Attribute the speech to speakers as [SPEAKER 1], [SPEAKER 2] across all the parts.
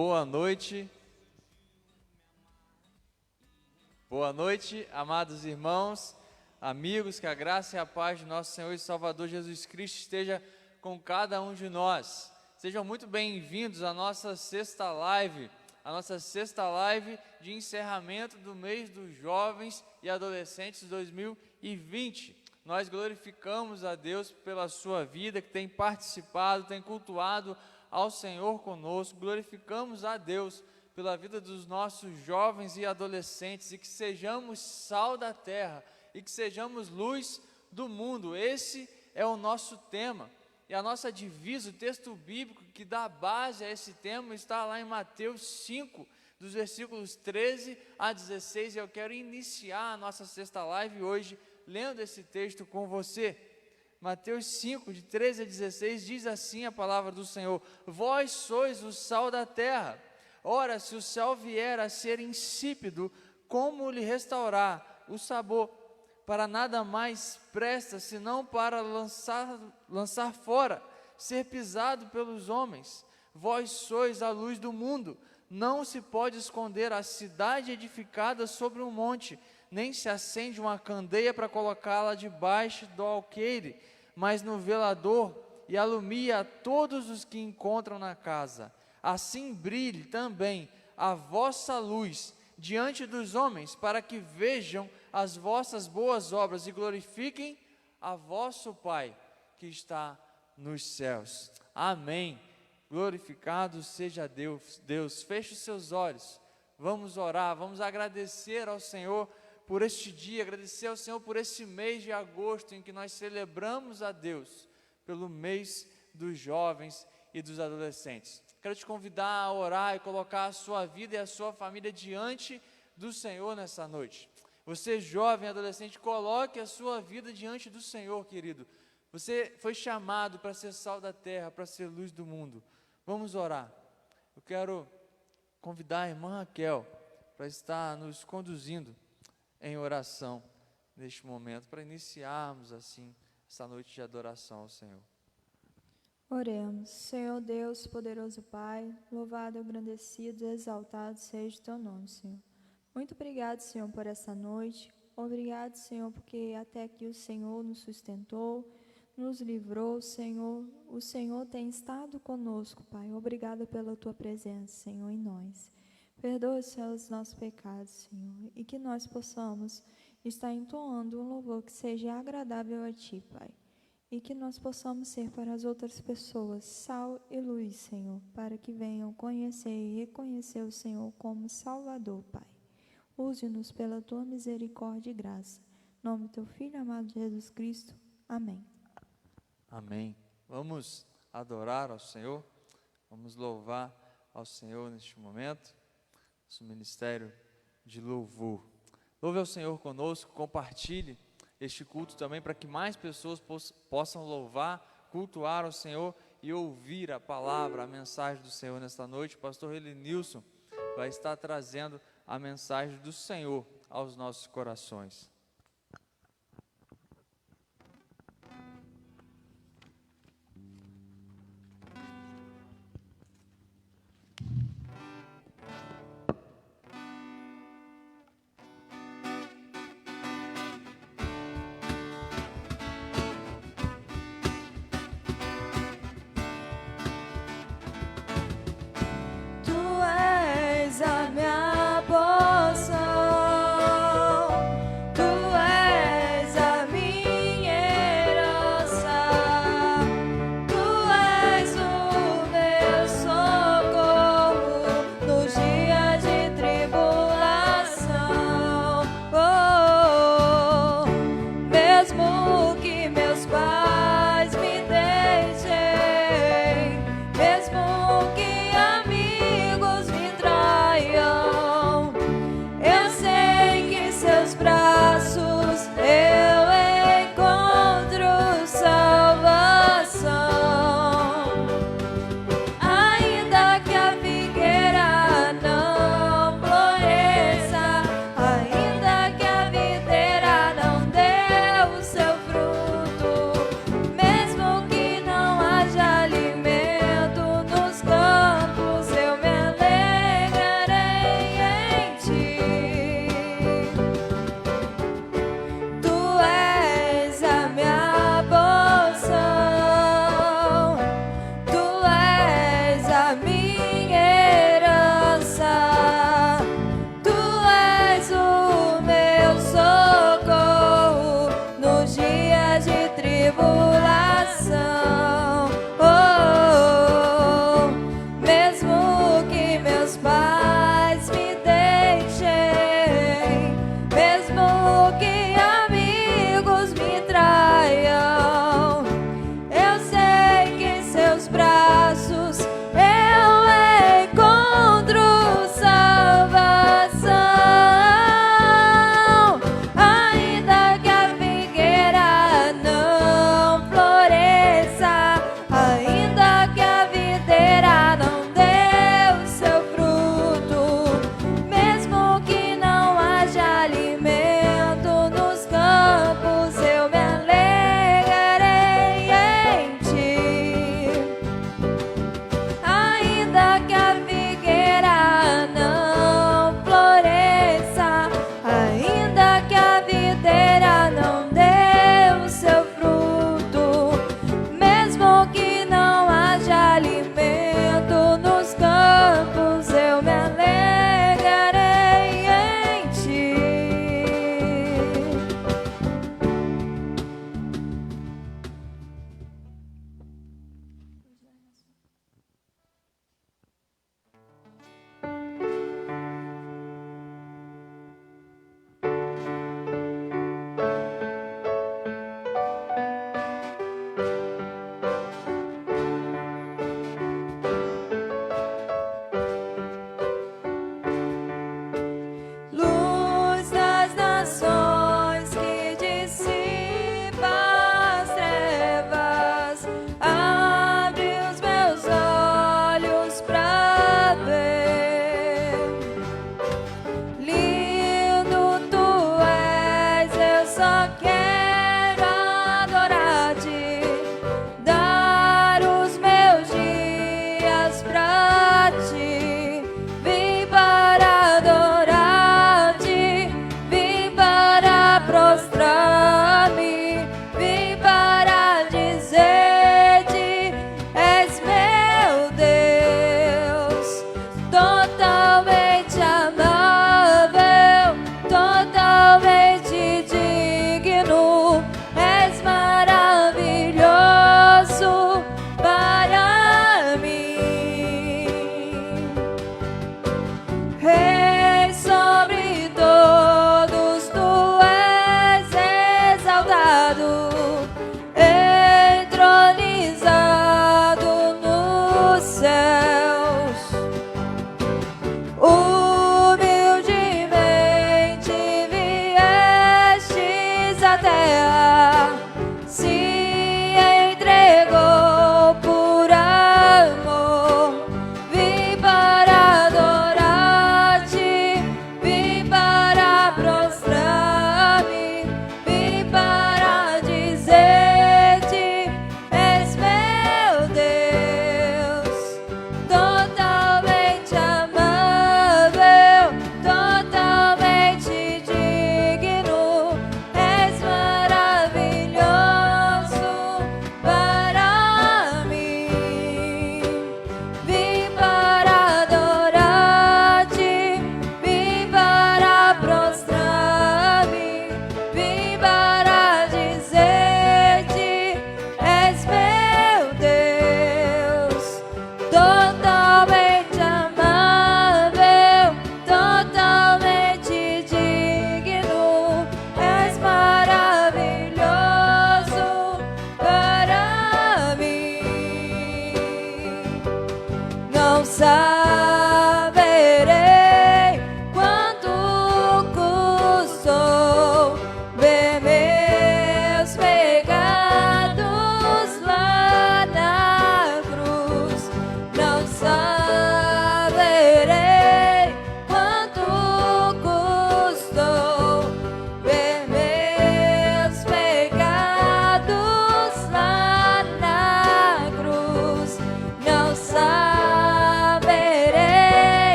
[SPEAKER 1] Boa noite. Boa noite, amados irmãos, amigos, que a graça e a paz de nosso Senhor e Salvador Jesus Cristo esteja com cada um de nós. Sejam muito bem-vindos à nossa sexta live, de encerramento do mês dos jovens e adolescentes 2020. Nós glorificamos a Deus pela sua vida, que tem participado, tem cultuado ao Senhor conosco. Glorificamos a Deus pela vida dos nossos jovens e adolescentes, e que sejamos sal da terra, e que sejamos luz do mundo. Esse é o nosso tema, e a nossa divisa, o texto bíblico que dá base a esse tema, está lá em Mateus 5, dos versículos 13 a 16, e eu quero iniciar a nossa sexta live hoje, lendo esse texto com você. Mateus 5, de 13 a 16, diz assim a palavra do Senhor: Vós sois o sal da terra. Ora, se o sal vier a ser insípido, como lhe restaurar o sabor? Para nada mais presta, senão para lançar fora, ser pisado pelos homens. Vós sois a luz do mundo. Não se pode esconder a cidade edificada sobre um monte, nem se acende uma candeia para colocá-la debaixo do alqueire, mas no velador, e alumia a todos os que encontram na casa. Assim brilhe também a vossa luz diante dos homens, para que vejam as vossas boas obras e glorifiquem a vosso Pai que está nos céus. Amém. Glorificado seja Deus. Deus, feche os seus olhos. Vamos orar, vamos agradecer ao Senhor por este dia, agradecer ao Senhor por esse mês de agosto, em que nós celebramos a Deus pelo mês dos jovens e dos adolescentes. Quero te convidar a orar e colocar a sua vida e a sua família diante do Senhor nessa noite. Você, jovem e adolescente, coloque a sua vida diante do Senhor, querido. Você foi chamado para ser sal da terra, para ser luz do mundo. Vamos orar. Eu quero convidar a irmã Raquel para estar nos conduzindo em oração neste momento, para iniciarmos assim essa noite de adoração ao Senhor.
[SPEAKER 2] Oremos. Senhor Deus, poderoso Pai, louvado, engrandecido e exaltado seja o teu nome, Senhor. Muito obrigado, Senhor, por essa noite. Obrigado, Senhor, porque até aqui o Senhor nos sustentou, nos livrou, Senhor. O Senhor tem estado conosco, Pai. Obrigado pela tua presença, Senhor, em nós. Perdoa, Senhor, os nossos pecados, Senhor, e que nós possamos estar entoando um louvor que seja agradável a Ti, Pai. E que nós possamos ser para as outras pessoas sal e luz, Senhor, para que venham conhecer e reconhecer o Senhor como Salvador, Pai. Use-nos pela Tua misericórdia e graça. Em nome do Teu Filho amado Jesus Cristo. Amém.
[SPEAKER 1] Amém. Vamos adorar ao Senhor, vamos louvar ao Senhor neste momento, nosso ministério de louvor. Louve ao Senhor conosco, compartilhe este culto também, para que mais pessoas possam louvar, cultuar ao Senhor e ouvir a palavra, a mensagem do Senhor nesta noite. O pastor Elenilson vai estar trazendo a mensagem do Senhor aos nossos corações.
[SPEAKER 2] A minha porção, Tu és a minha herança, Tu és o meu socorro nos dias de tribulação. Oh, mesmo que meus pais me deixem, mesmo que amigos me traiam, eu sei que em seus braços eu encontro salvação. Ainda que a figueira não floresça, ainda que a videira não dê o seu fruto,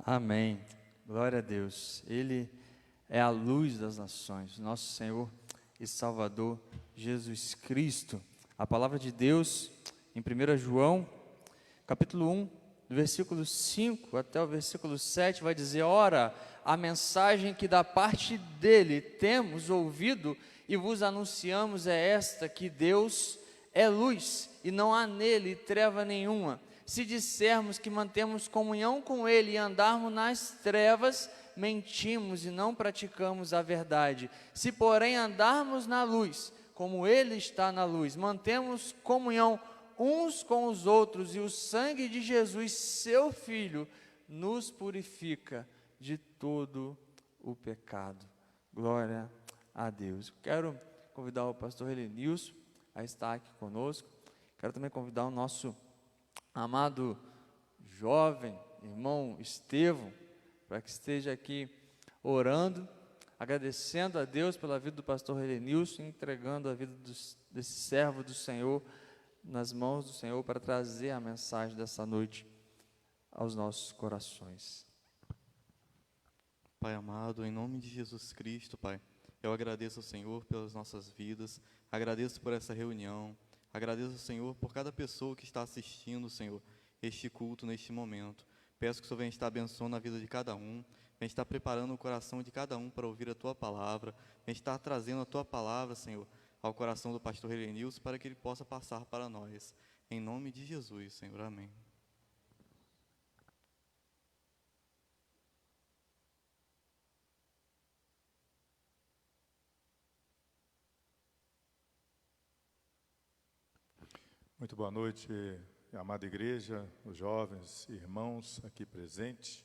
[SPEAKER 1] Amém. Glória a Deus. Ele é a luz das nações, nosso Senhor e Salvador Jesus Cristo. A palavra de Deus em 1 João, capítulo 1, do versículo 5 até o versículo 7, vai dizer: ora, a mensagem que da parte dele temos ouvido e vos anunciamos é esta, que Deus é luz e não há nele treva nenhuma. Se dissermos que mantemos comunhão com ele e andarmos nas trevas, mentimos e não praticamos a verdade. Se porém andarmos na luz, como ele está na luz, mantemos comunhão uns com os outros, e o sangue de Jesus, seu Filho, nos purifica de todo o pecado. Glória a Deus. Quero convidar o pastor Helenilson a estar aqui conosco. Quero também convidar o nosso amado jovem irmão Estevão, para que esteja aqui orando, agradecendo a Deus pela vida do pastor Helenilson, entregando a vida desse servo do Senhor nas mãos do Senhor, para trazer a mensagem dessa noite aos nossos corações.
[SPEAKER 3] Pai amado, em nome de Jesus Cristo, Pai, eu agradeço ao Senhor pelas nossas vidas, agradeço por essa reunião, agradeço ao Senhor por cada pessoa que está assistindo, Senhor, este culto neste momento. Peço que o Senhor venha estar abençoando a vida de cada um, venha estar preparando o coração de cada um para ouvir a Tua palavra, venha estar trazendo a Tua palavra, Senhor, ao coração do pastor Helenilson, para que ele possa passar para nós. Em nome de Jesus, Senhor. Amém.
[SPEAKER 4] Muito boa noite, amada igreja, os jovens, irmãos aqui presentes.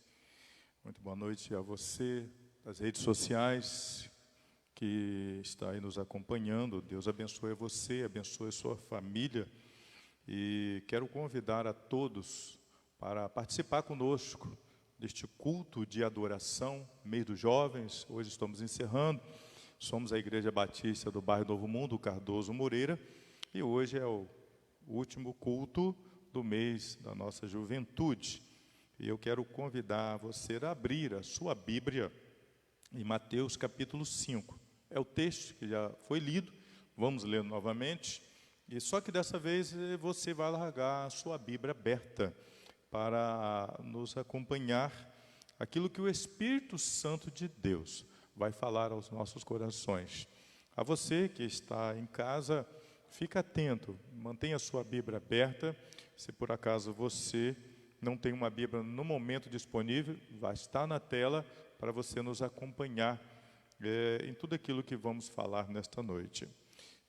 [SPEAKER 4] Muito boa noite a você das redes sociais que está aí nos acompanhando. Deus abençoe você, abençoe a sua família. E quero convidar a todos para participar conosco deste culto de adoração, mês dos jovens. Hoje estamos encerrando. Somos a Igreja Batista do bairro Novo Mundo, Cardoso Moreira, e hoje é o último culto do mês da nossa juventude. E eu quero convidar você a abrir a sua Bíblia em Mateus capítulo 5. É o texto que já foi lido, vamos ler novamente. E só que dessa vez você vai largar a sua Bíblia aberta para nos acompanhar aquilo que o Espírito Santo de Deus vai falar aos nossos corações. A você que está em casa, fica atento, mantenha a sua Bíblia aberta. Se por acaso você não tem uma Bíblia no momento disponível, vai estar na tela para você nos acompanhar em tudo aquilo que vamos falar nesta noite.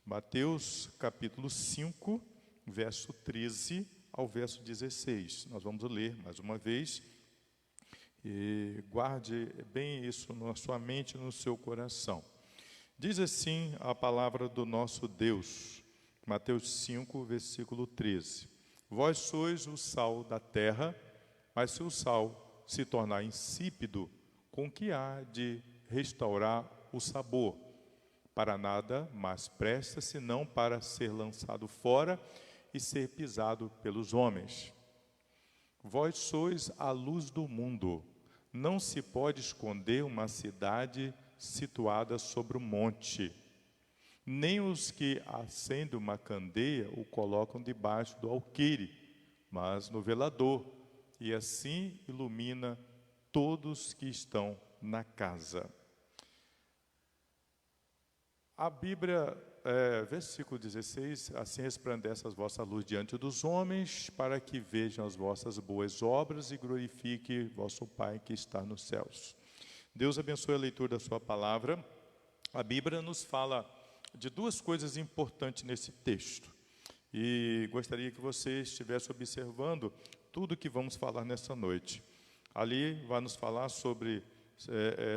[SPEAKER 4] Mateus capítulo 5, verso 13 ao verso 16. Nós vamos ler mais uma vez. E guarde bem isso na sua mente e no seu coração. Diz assim a palavra do nosso Deus, Mateus 5, versículo 13. Vós sois o sal da terra, mas se o sal se tornar insípido, com que há de restaurar o sabor? Para nada mais presta, senão para ser lançado fora e ser pisado pelos homens. Vós sois a luz do mundo. Não se pode esconder uma cidade situada sobre um monte. Nem os que acendem uma candeia o colocam debaixo do alqueire, mas no velador, e assim ilumina todos que estão na casa. A Bíblia, versículo 16, assim resplandece a vossa luz diante dos homens, para que vejam as vossas boas obras e glorifique vosso Pai que está nos céus. Deus abençoe a leitura da sua palavra. A Bíblia nos fala de duas coisas importantes nesse texto. E gostaria que você estivesse observando tudo que vamos falar nessa noite. Ali vai nos falar sobre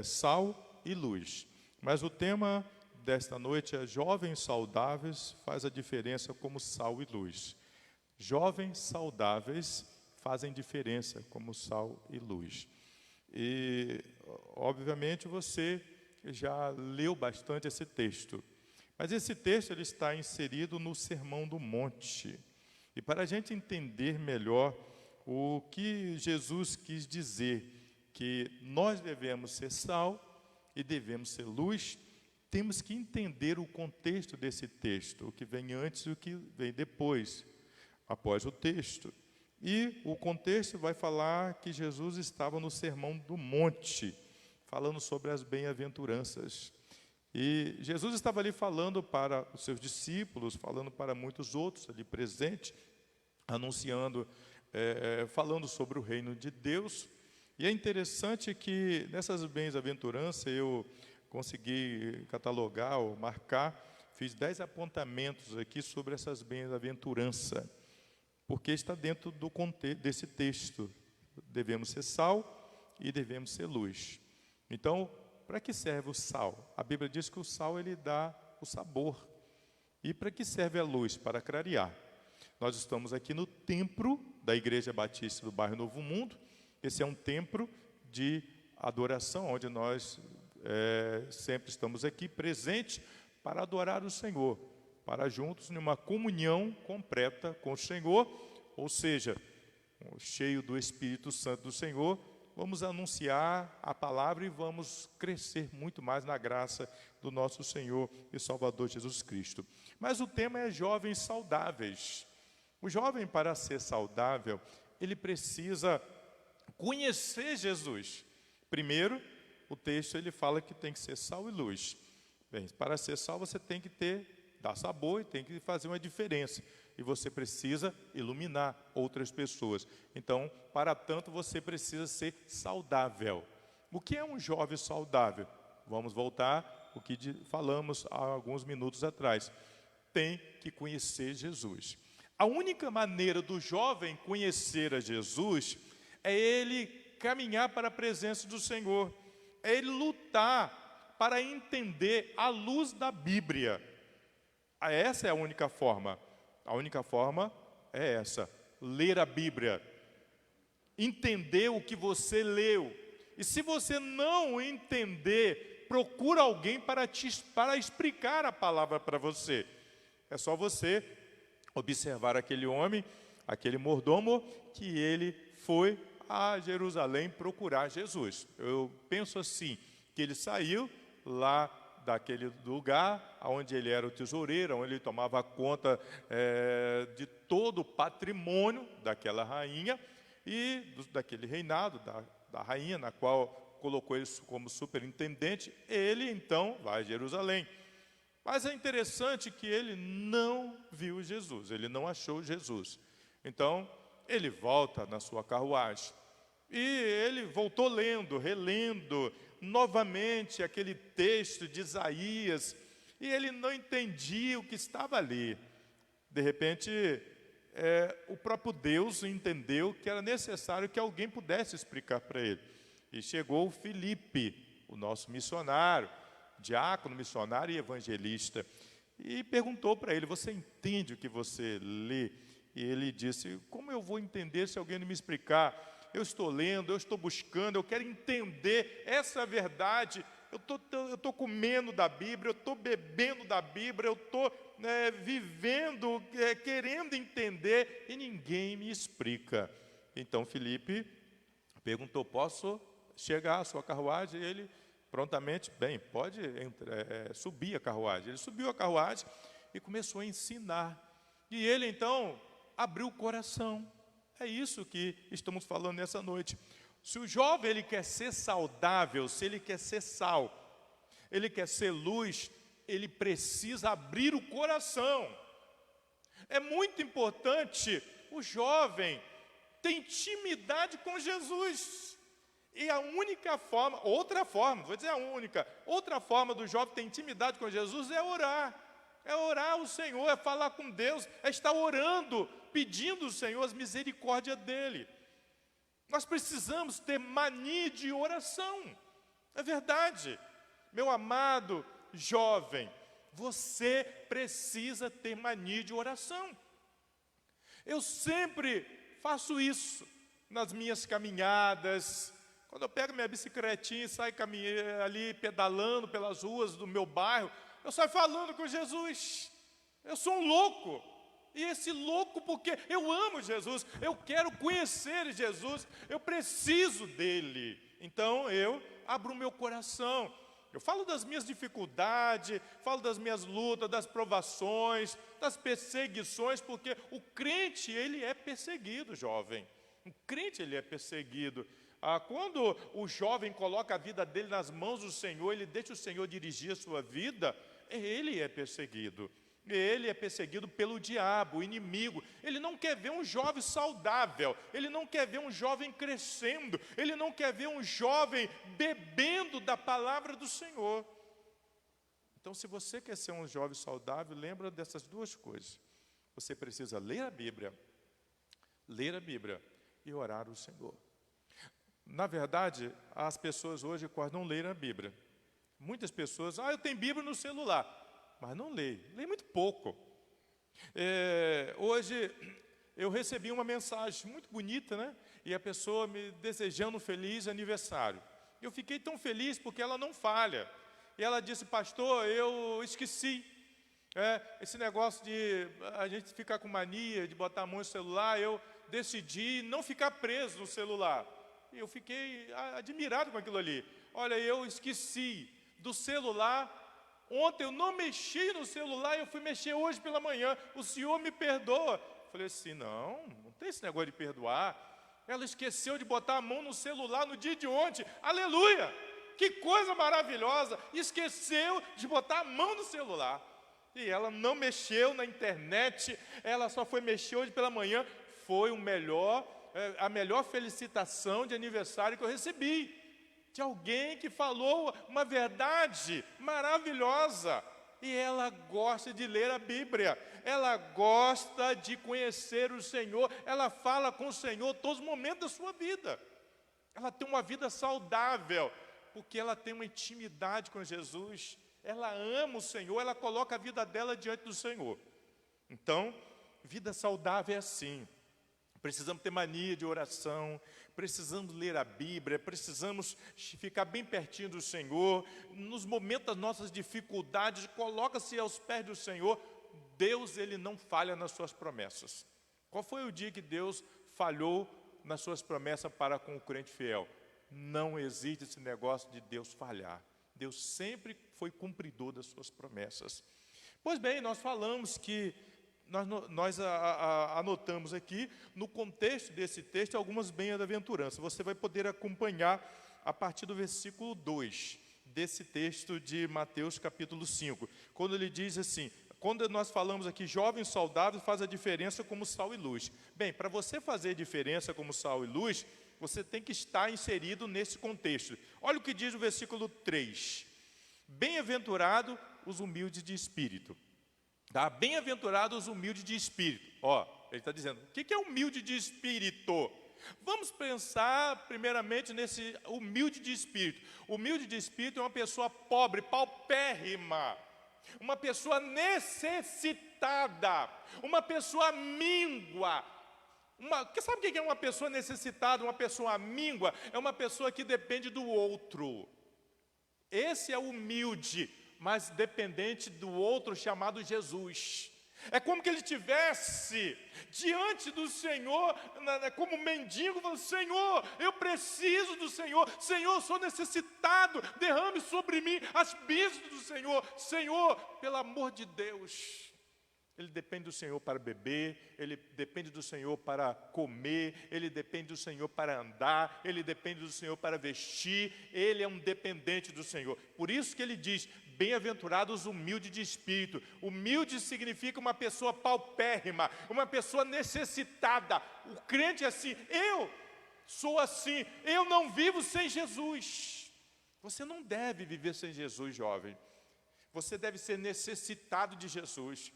[SPEAKER 4] sal e luz. Mas o tema desta noite é jovens saudáveis faz a diferença como sal e luz. Jovens saudáveis fazem diferença como sal e luz. E, obviamente, você já leu bastante esse texto. Mas esse texto ele está inserido no Sermão do Monte. E para a gente entender melhor o que Jesus quis dizer, que nós devemos ser sal e devemos ser luz, temos que entender o contexto desse texto, o que vem antes e o que vem depois, após o texto. E o contexto vai falar que Jesus estava no Sermão do Monte, falando sobre as bem-aventuranças. E Jesus estava ali falando para os seus discípulos, falando para muitos outros ali presentes, anunciando, falando sobre o reino de Deus. E é interessante que nessas bem-aventuranças eu consegui catalogar ou marcar, fiz 10 apontamentos aqui sobre essas bem-aventuranças, porque está dentro do contexto desse texto. Devemos ser sal e devemos ser luz. Então, para que serve o sal? A Bíblia diz que o sal ele dá o sabor. E para que serve a luz? Para clarear. Nós estamos aqui no templo da Igreja Batista do bairro Novo Mundo. Esse é um templo de adoração, onde nós sempre estamos aqui presentes para adorar o Senhor, para juntos numa comunhão completa com o Senhor, ou seja, cheio do Espírito Santo do Senhor, vamos anunciar a palavra e vamos crescer muito mais na graça do nosso Senhor e Salvador Jesus Cristo. Mas o tema é jovens saudáveis. O jovem, para ser saudável, ele precisa conhecer Jesus. Primeiro, o texto ele fala que tem que ser sal e luz. Bem, para ser sal você tem que dar sabor e tem que fazer uma diferença. E você precisa iluminar outras pessoas. Então, para tanto, você precisa ser saudável. O que é um jovem saudável? Vamos voltar ao que falamos há alguns minutos atrás. Tem que conhecer Jesus. A única maneira do jovem conhecer a Jesus é ele caminhar para a presença do Senhor. É ele lutar para entender à luz da Bíblia. Essa é a única forma. A única forma é essa: ler a Bíblia, entender o que você leu. E se você não entender, procura alguém para explicar a palavra para você. É só você observar aquele homem, aquele mordomo, que ele foi a Jerusalém procurar Jesus. Eu penso assim, que ele saiu lá daquele lugar onde ele era o tesoureiro, onde ele tomava conta de todo o patrimônio daquela rainha e daquele reinado da rainha, na qual colocou ele como superintendente. Ele então vai a Jerusalém. Mas é interessante que ele não viu Jesus, ele não achou Jesus. Então, ele volta na sua carruagem. E ele voltou lendo, relendo novamente aquele texto de Isaías. E ele não entendia o que estava ali. De repente, o próprio Deus entendeu que era necessário que alguém pudesse explicar para ele. E chegou o Filipe, o nosso missionário, diácono, missionário e evangelista, e perguntou para ele: você entende o que você lê? E ele disse: como eu vou entender se alguém não me explicar? Eu estou lendo, eu estou buscando, eu quero entender essa verdade. Eu estou comendo da Bíblia, eu estou bebendo da Bíblia, eu estou vivendo, querendo entender, e ninguém me explica. Então Filipe perguntou: posso chegar à sua carruagem? E ele prontamente: bem, pode subir a carruagem. Ele subiu a carruagem e começou a ensinar. E ele então abriu o coração. É isso que estamos falando nessa noite. Se o jovem ele quer ser saudável, se ele quer ser sal, ele quer ser luz, ele precisa abrir o coração. É muito importante o jovem ter intimidade com Jesus. E a única forma, outra forma do jovem ter intimidade com Jesus é orar. É orar ao Senhor, é falar com Deus, é estar orando, pedindo ao Senhor as misericórdias dEle. Nós precisamos ter mania de oração. É verdade. Meu amado jovem, você precisa ter mania de oração. Eu sempre faço isso nas minhas caminhadas. Quando eu pego minha bicicletinha e saio ali pedalando pelas ruas do meu bairro, eu saio falando com Jesus. Eu sou um louco. E esse louco porque eu amo Jesus, eu quero conhecer Jesus, eu preciso dele. Então eu abro o meu coração. Eu falo das minhas dificuldades, falo das minhas lutas, das provações, das perseguições, porque o crente, ele é perseguido, jovem. O crente, ele é perseguido. Quando o jovem coloca a vida dele nas mãos do Senhor, ele deixa o Senhor dirigir a sua vida, ele é perseguido. Ele é perseguido pelo diabo, o inimigo. Ele não quer ver um jovem saudável, ele não quer ver um jovem crescendo, ele não quer ver um jovem bebendo da palavra do Senhor. Então, se você quer ser um jovem saudável, lembra dessas duas coisas. Você precisa ler a Bíblia e orar ao Senhor. Na verdade, as pessoas hoje não leem a Bíblia. Muitas pessoas: eu tenho Bíblia no celular, mas não leio muito pouco. Hoje eu recebi uma mensagem muito bonita, né? E a pessoa me desejando um feliz aniversário. Eu fiquei tão feliz porque ela não falha. E ela disse: pastor, eu esqueci. Esse negócio de a gente ficar com mania de botar a mão no celular, eu decidi não ficar preso no celular. E eu fiquei admirado com aquilo ali. Olha, eu esqueci do celular. Ontem eu não mexi no celular, eu fui mexer hoje pela manhã. O senhor me perdoa? Falei assim: não tem esse negócio de perdoar. Ela esqueceu de botar a mão no celular no dia de ontem. Aleluia! Que coisa maravilhosa! Esqueceu de botar a mão no celular. E ela não mexeu na internet, ela só foi mexer hoje pela manhã. Foi a melhor felicitação de aniversário que eu recebi. De alguém que falou uma verdade maravilhosa. E ela gosta de ler a Bíblia, ela gosta de conhecer o Senhor, ela fala com o Senhor todos os momentos da sua vida. Ela tem uma vida saudável, porque ela tem uma intimidade com Jesus, ela ama o Senhor, ela coloca a vida dela diante do Senhor. Então, vida saudável é assim. Precisamos ter mania de oração, precisamos ler a Bíblia, precisamos ficar bem pertinho do Senhor. Nos momentos das nossas dificuldades, coloca-se aos pés do Senhor. Deus, Ele não falha nas suas promessas. Qual foi o dia que Deus falhou nas suas promessas para com o crente fiel? Não existe esse negócio de Deus falhar. Deus sempre foi cumpridor das suas promessas. Pois bem, nós falamos que nós anotamos aqui, no contexto desse texto, algumas bem-aventuranças. Você vai poder acompanhar a partir do versículo 2 desse texto de Mateus capítulo 5, quando ele diz assim, quando nós falamos aqui, jovens saudáveis faz a diferença como sal e luz. Bem, para você fazer diferença como sal e luz, você tem que estar inserido nesse contexto. Olha o que diz o versículo 3. Bem-aventurado os humildes de espírito. Tá? Bem-aventurados os humildes de espírito. Ó, ele está dizendo, o que é humilde de espírito? Vamos pensar primeiramente nesse humilde de espírito. Humilde de espírito é uma pessoa pobre, paupérrima, uma pessoa necessitada, uma pessoa míngua. Sabe o que é uma pessoa necessitada, uma pessoa míngua? É uma pessoa que depende do outro. Esse é o humilde, mas dependente do outro, chamado Jesus. É como que ele estivesse diante do Senhor, como mendigo, falando, Senhor, eu preciso do Senhor, Senhor, sou necessitado, derrame sobre mim as bênçãos do Senhor, Senhor, pelo amor de Deus. Ele depende do Senhor para beber, ele depende do Senhor para comer, ele depende do Senhor para andar, ele depende do Senhor para vestir, ele é um dependente do Senhor. Por isso que ele diz, bem-aventurados os humildes de espírito. Humilde significa uma pessoa paupérrima, uma pessoa necessitada. O crente é assim, eu sou assim, eu não vivo sem Jesus. Você não deve viver sem Jesus, jovem. Você deve ser necessitado de Jesus.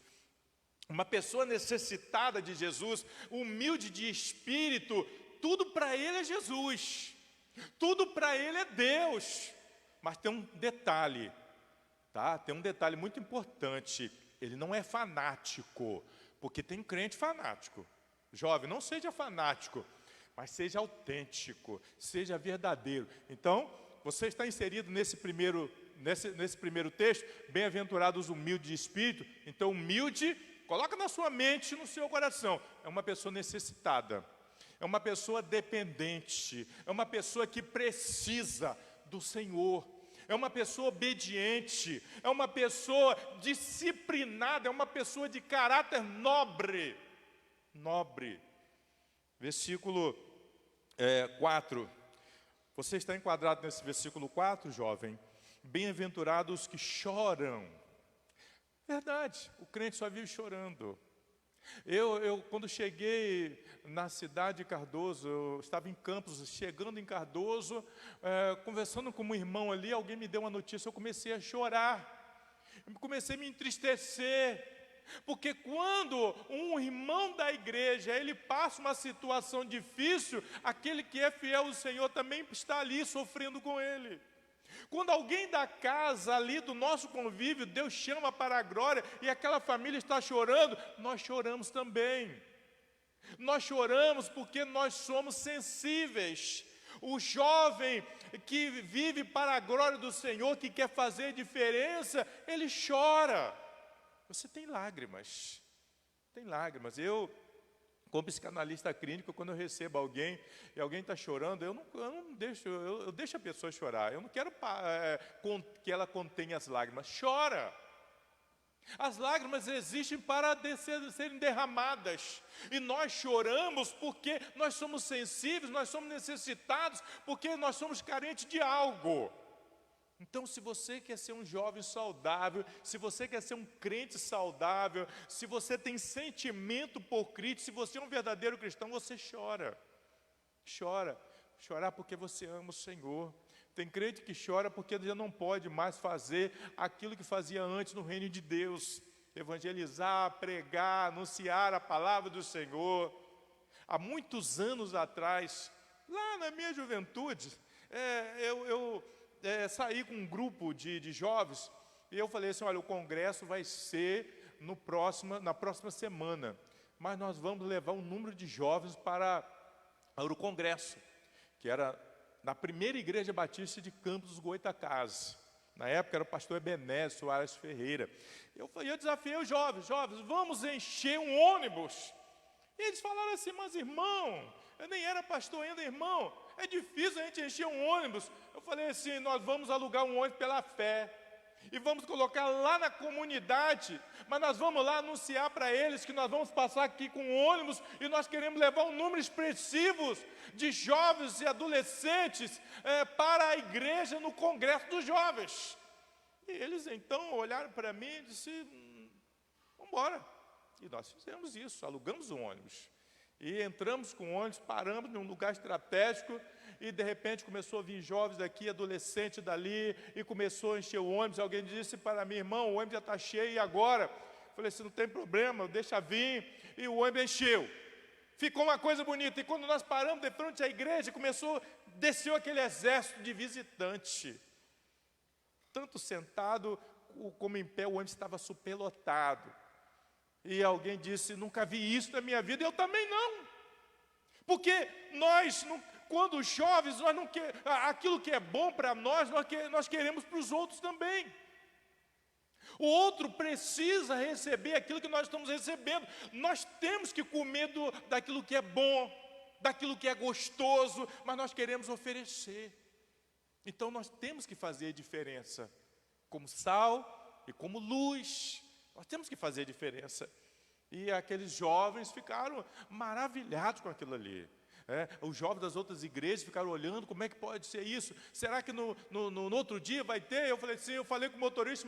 [SPEAKER 4] Uma pessoa necessitada de Jesus, humilde de espírito, tudo para ele é Jesus, tudo para ele é Deus. Mas tem um detalhe, tá? Tem um detalhe muito importante, ele não é fanático, porque tem crente fanático. Jovem, não seja fanático, mas seja autêntico, seja verdadeiro. Então, você está inserido nesse primeiro texto, bem-aventurados os humildes de espírito. Então, humilde, coloca na sua mente e no seu coração, é uma pessoa necessitada, é uma pessoa dependente, é uma pessoa que precisa do Senhor, é uma pessoa obediente, é uma pessoa disciplinada, é uma pessoa de caráter nobre. Versículo 4, você está enquadrado nesse versículo 4, jovem? Bem-aventurados que choram. Verdade, o crente só vive chorando. Eu quando cheguei na cidade de Cardoso, eu estava em Campos, chegando em Cardoso, conversando com um irmão ali, alguém me deu uma notícia, eu comecei a chorar, eu comecei a me entristecer, porque quando um irmão da igreja, ele passa uma situação difícil, aquele que é fiel ao Senhor também está ali sofrendo com ele. Quando alguém da casa ali do nosso convívio, Deus chama para a glória e aquela família está chorando, nós choramos também. Nós choramos porque nós somos sensíveis. O jovem que vive para a glória do Senhor, que quer fazer diferença, ele chora. Você tem lágrimas. Eu, como psicanalista clínico, quando eu recebo alguém e alguém está chorando, eu não deixo, eu deixo a pessoa chorar. Eu não quero que ela contenha as lágrimas. Chora. As lágrimas existem para serem derramadas. E nós choramos porque nós somos sensíveis, nós somos necessitados, porque nós somos carentes de algo. Então, se você quer ser um jovem saudável, se você quer ser um crente saudável, se você tem sentimento por Cristo, se você é um verdadeiro cristão, você chora. Chorar porque você ama o Senhor. Tem crente que chora porque já não pode mais fazer aquilo que fazia antes no reino de Deus. Evangelizar, pregar, anunciar a palavra do Senhor. Há muitos anos atrás, lá na minha juventude, saí com um grupo de jovens, e eu falei assim, olha, o congresso vai ser na próxima semana, mas nós vamos levar um número de jovens para o congresso, que era na primeira igreja batista de Campos dos Goytacazes. Na época era o pastor Ebenezer Soares Ferreira. Eu desafiei os jovens, vamos encher um ônibus. E eles falaram assim, mas irmão, eu nem era pastor ainda, irmão, é difícil a gente encher um ônibus. Eu falei assim, nós vamos alugar um ônibus pela fé, e vamos colocar lá na comunidade, mas nós vamos lá anunciar para eles que nós vamos passar aqui com um ônibus, e nós queremos levar um número expressivo de jovens e adolescentes para a igreja no congresso dos jovens. E eles então olharam para mim e disseram, vamos embora. E nós fizemos isso, alugamos um ônibus. E entramos com o ônibus, paramos num lugar estratégico, e de repente começou a vir jovens daqui, adolescente dali, e começou a encher o ônibus. Alguém disse para mim, irmão, o ônibus já está cheio, e agora? Eu falei assim, não tem problema, deixa vir, e o ônibus encheu. Ficou uma coisa bonita, e quando nós paramos de frente à igreja, desceu aquele exército de visitante. Tanto sentado como em pé, o ônibus estava superlotado. E alguém disse, nunca vi isso na minha vida, eu também não. Porque quando jovens, aquilo que é bom para nós queremos para os outros também. O outro precisa receber aquilo que nós estamos recebendo. Nós temos que comer daquilo que é bom, daquilo que é gostoso, mas nós queremos oferecer. Então nós temos que fazer diferença, como sal e como luz. Nós temos que fazer diferença. E aqueles jovens ficaram maravilhados com aquilo ali. Os jovens das outras igrejas ficaram olhando, como é que pode ser isso? Será que no outro dia vai ter? Eu falei assim, eu falei com o motorista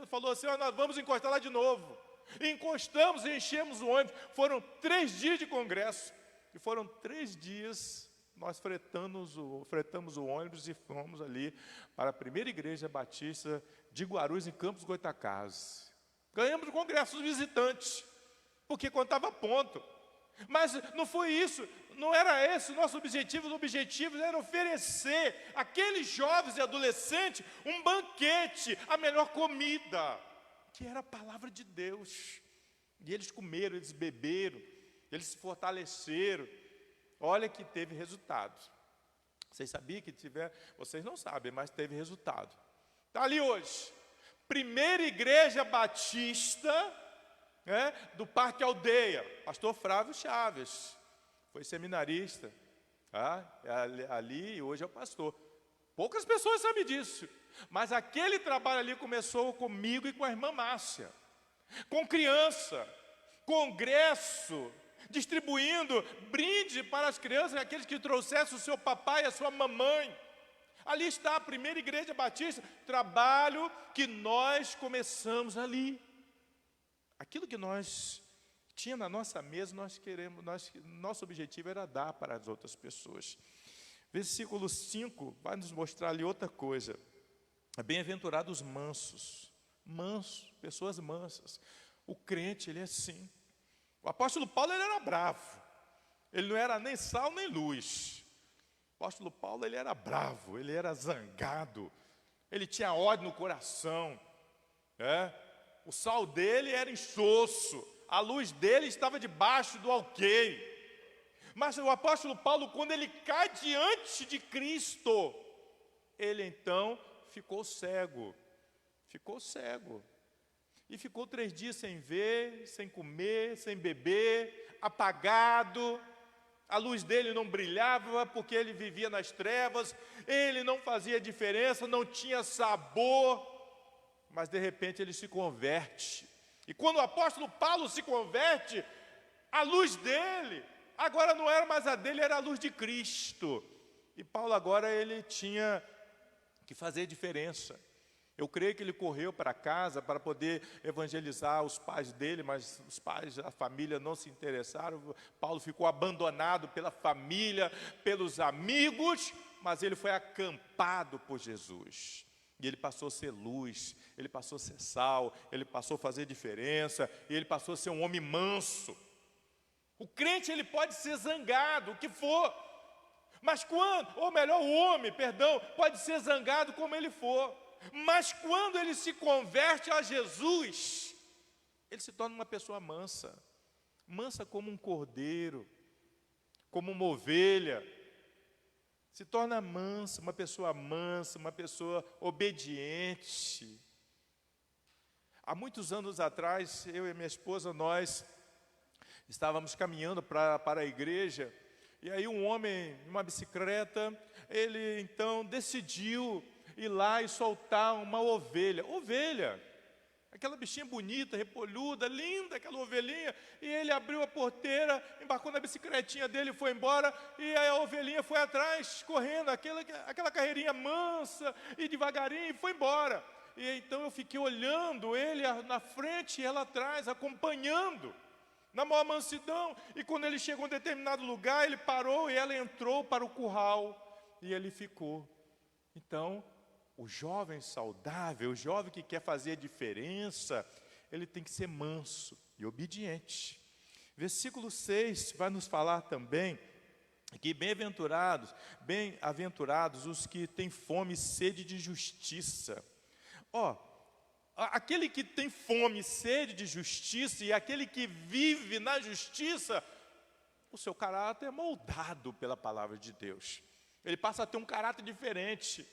[SPEAKER 4] falou assim, nós vamos encostar lá de novo. E encostamos e enchemos o ônibus. Foram 3 dias de congresso. E foram 3 dias, nós fretamos o ônibus e fomos ali para a primeira igreja batista de Guarulhos, em Campos dos Goytacazes. Ganhamos o congresso dos visitantes, porque contava ponto. Mas não foi isso, não era esse o nosso objetivo. O objetivo era oferecer àqueles jovens e adolescentes um banquete, a melhor comida, que era a palavra de Deus. E eles comeram, eles beberam, eles se fortaleceram. Olha que teve resultado. Vocês sabiam que vocês não sabem, mas teve resultado. Está ali hoje, primeira igreja batista, do Parque Aldeia, pastor Flávio Chaves, foi seminarista, ali e hoje é o pastor. Poucas pessoas sabem disso, mas aquele trabalho ali começou comigo e com a irmã Márcia, com criança, congresso, distribuindo brinde para as crianças, aqueles que trouxessem o seu papai e a sua mamãe. Ali está a primeira igreja batista, trabalho que nós começamos ali. Aquilo que nós tinha na nossa mesa, nosso objetivo era dar para as outras pessoas. Versículo 5 vai nos mostrar ali outra coisa. Bem-aventurados mansos, pessoas mansas. O crente, ele é assim. O apóstolo Paulo, ele era bravo. Ele não era nem sal nem luz. O apóstolo Paulo, ele era bravo, ele era zangado. Ele tinha ódio no coração. O sal dele era insosso, a luz dele estava debaixo do alqueire. Mas o apóstolo Paulo, quando ele cai diante de Cristo, ele então ficou cego. E ficou 3 dias sem ver, sem comer, sem beber, apagado. A luz dele não brilhava porque ele vivia nas trevas, ele não fazia diferença, não tinha sabor. Mas de repente ele se converte. E quando o apóstolo Paulo se converte, a luz dele, agora não era mais a dele, era a luz de Cristo. E Paulo agora ele tinha que fazer diferença. Eu creio que ele correu para casa para poder evangelizar os pais dele, mas os pais, a família não se interessaram. Paulo ficou abandonado pela família, pelos amigos, mas ele foi acampado por Jesus. E ele passou a ser luz, ele passou a ser sal, ele passou a fazer diferença, e ele passou a ser um homem manso. O crente, ele pode ser zangado, o que for, Mas quando, ou melhor, o homem, perdão, pode ser zangado como ele for. Mas quando ele se converte a Jesus, ele se torna uma pessoa mansa. Mansa como um cordeiro, como uma ovelha. Se torna mansa, uma pessoa obediente. Há muitos anos atrás, eu e minha esposa, nós estávamos caminhando para a igreja, e aí um homem, numa bicicleta, ele então decidiu ir lá e soltar uma ovelha, aquela bichinha bonita, repolhuda, linda, aquela ovelhinha, e ele abriu a porteira, embarcou na bicicletinha dele, foi embora, e a ovelhinha foi atrás, correndo, aquela carreirinha mansa, e devagarinho, e foi embora. E então eu fiquei olhando ele na frente e ela atrás, acompanhando, na maior mansidão. E quando ele chegou em determinado lugar, ele parou e ela entrou para o curral, e ele ficou. Então, o jovem saudável, o jovem que quer fazer a diferença, ele tem que ser manso e obediente. Versículo 6 vai nos falar também que bem-aventurados os que têm fome e sede de justiça. Aquele que tem fome e sede de justiça e aquele que vive na justiça, o seu caráter é moldado pela palavra de Deus. Ele passa a ter um caráter diferente,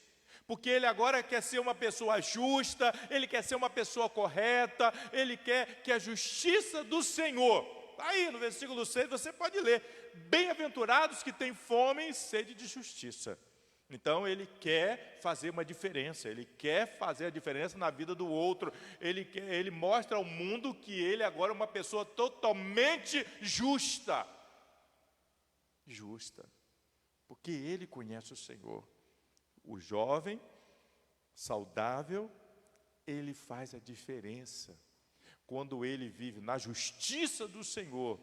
[SPEAKER 4] porque ele agora quer ser uma pessoa justa, ele quer ser uma pessoa correta, ele quer que a justiça do Senhor, aí no versículo 6 você pode ler, bem-aventurados que têm fome e sede de justiça. Então ele quer fazer uma diferença, ele quer fazer a diferença na vida do outro, ele mostra ao mundo que ele agora é uma pessoa totalmente justa, porque ele conhece o Senhor. O jovem, saudável, ele faz a diferença quando ele vive na justiça do Senhor,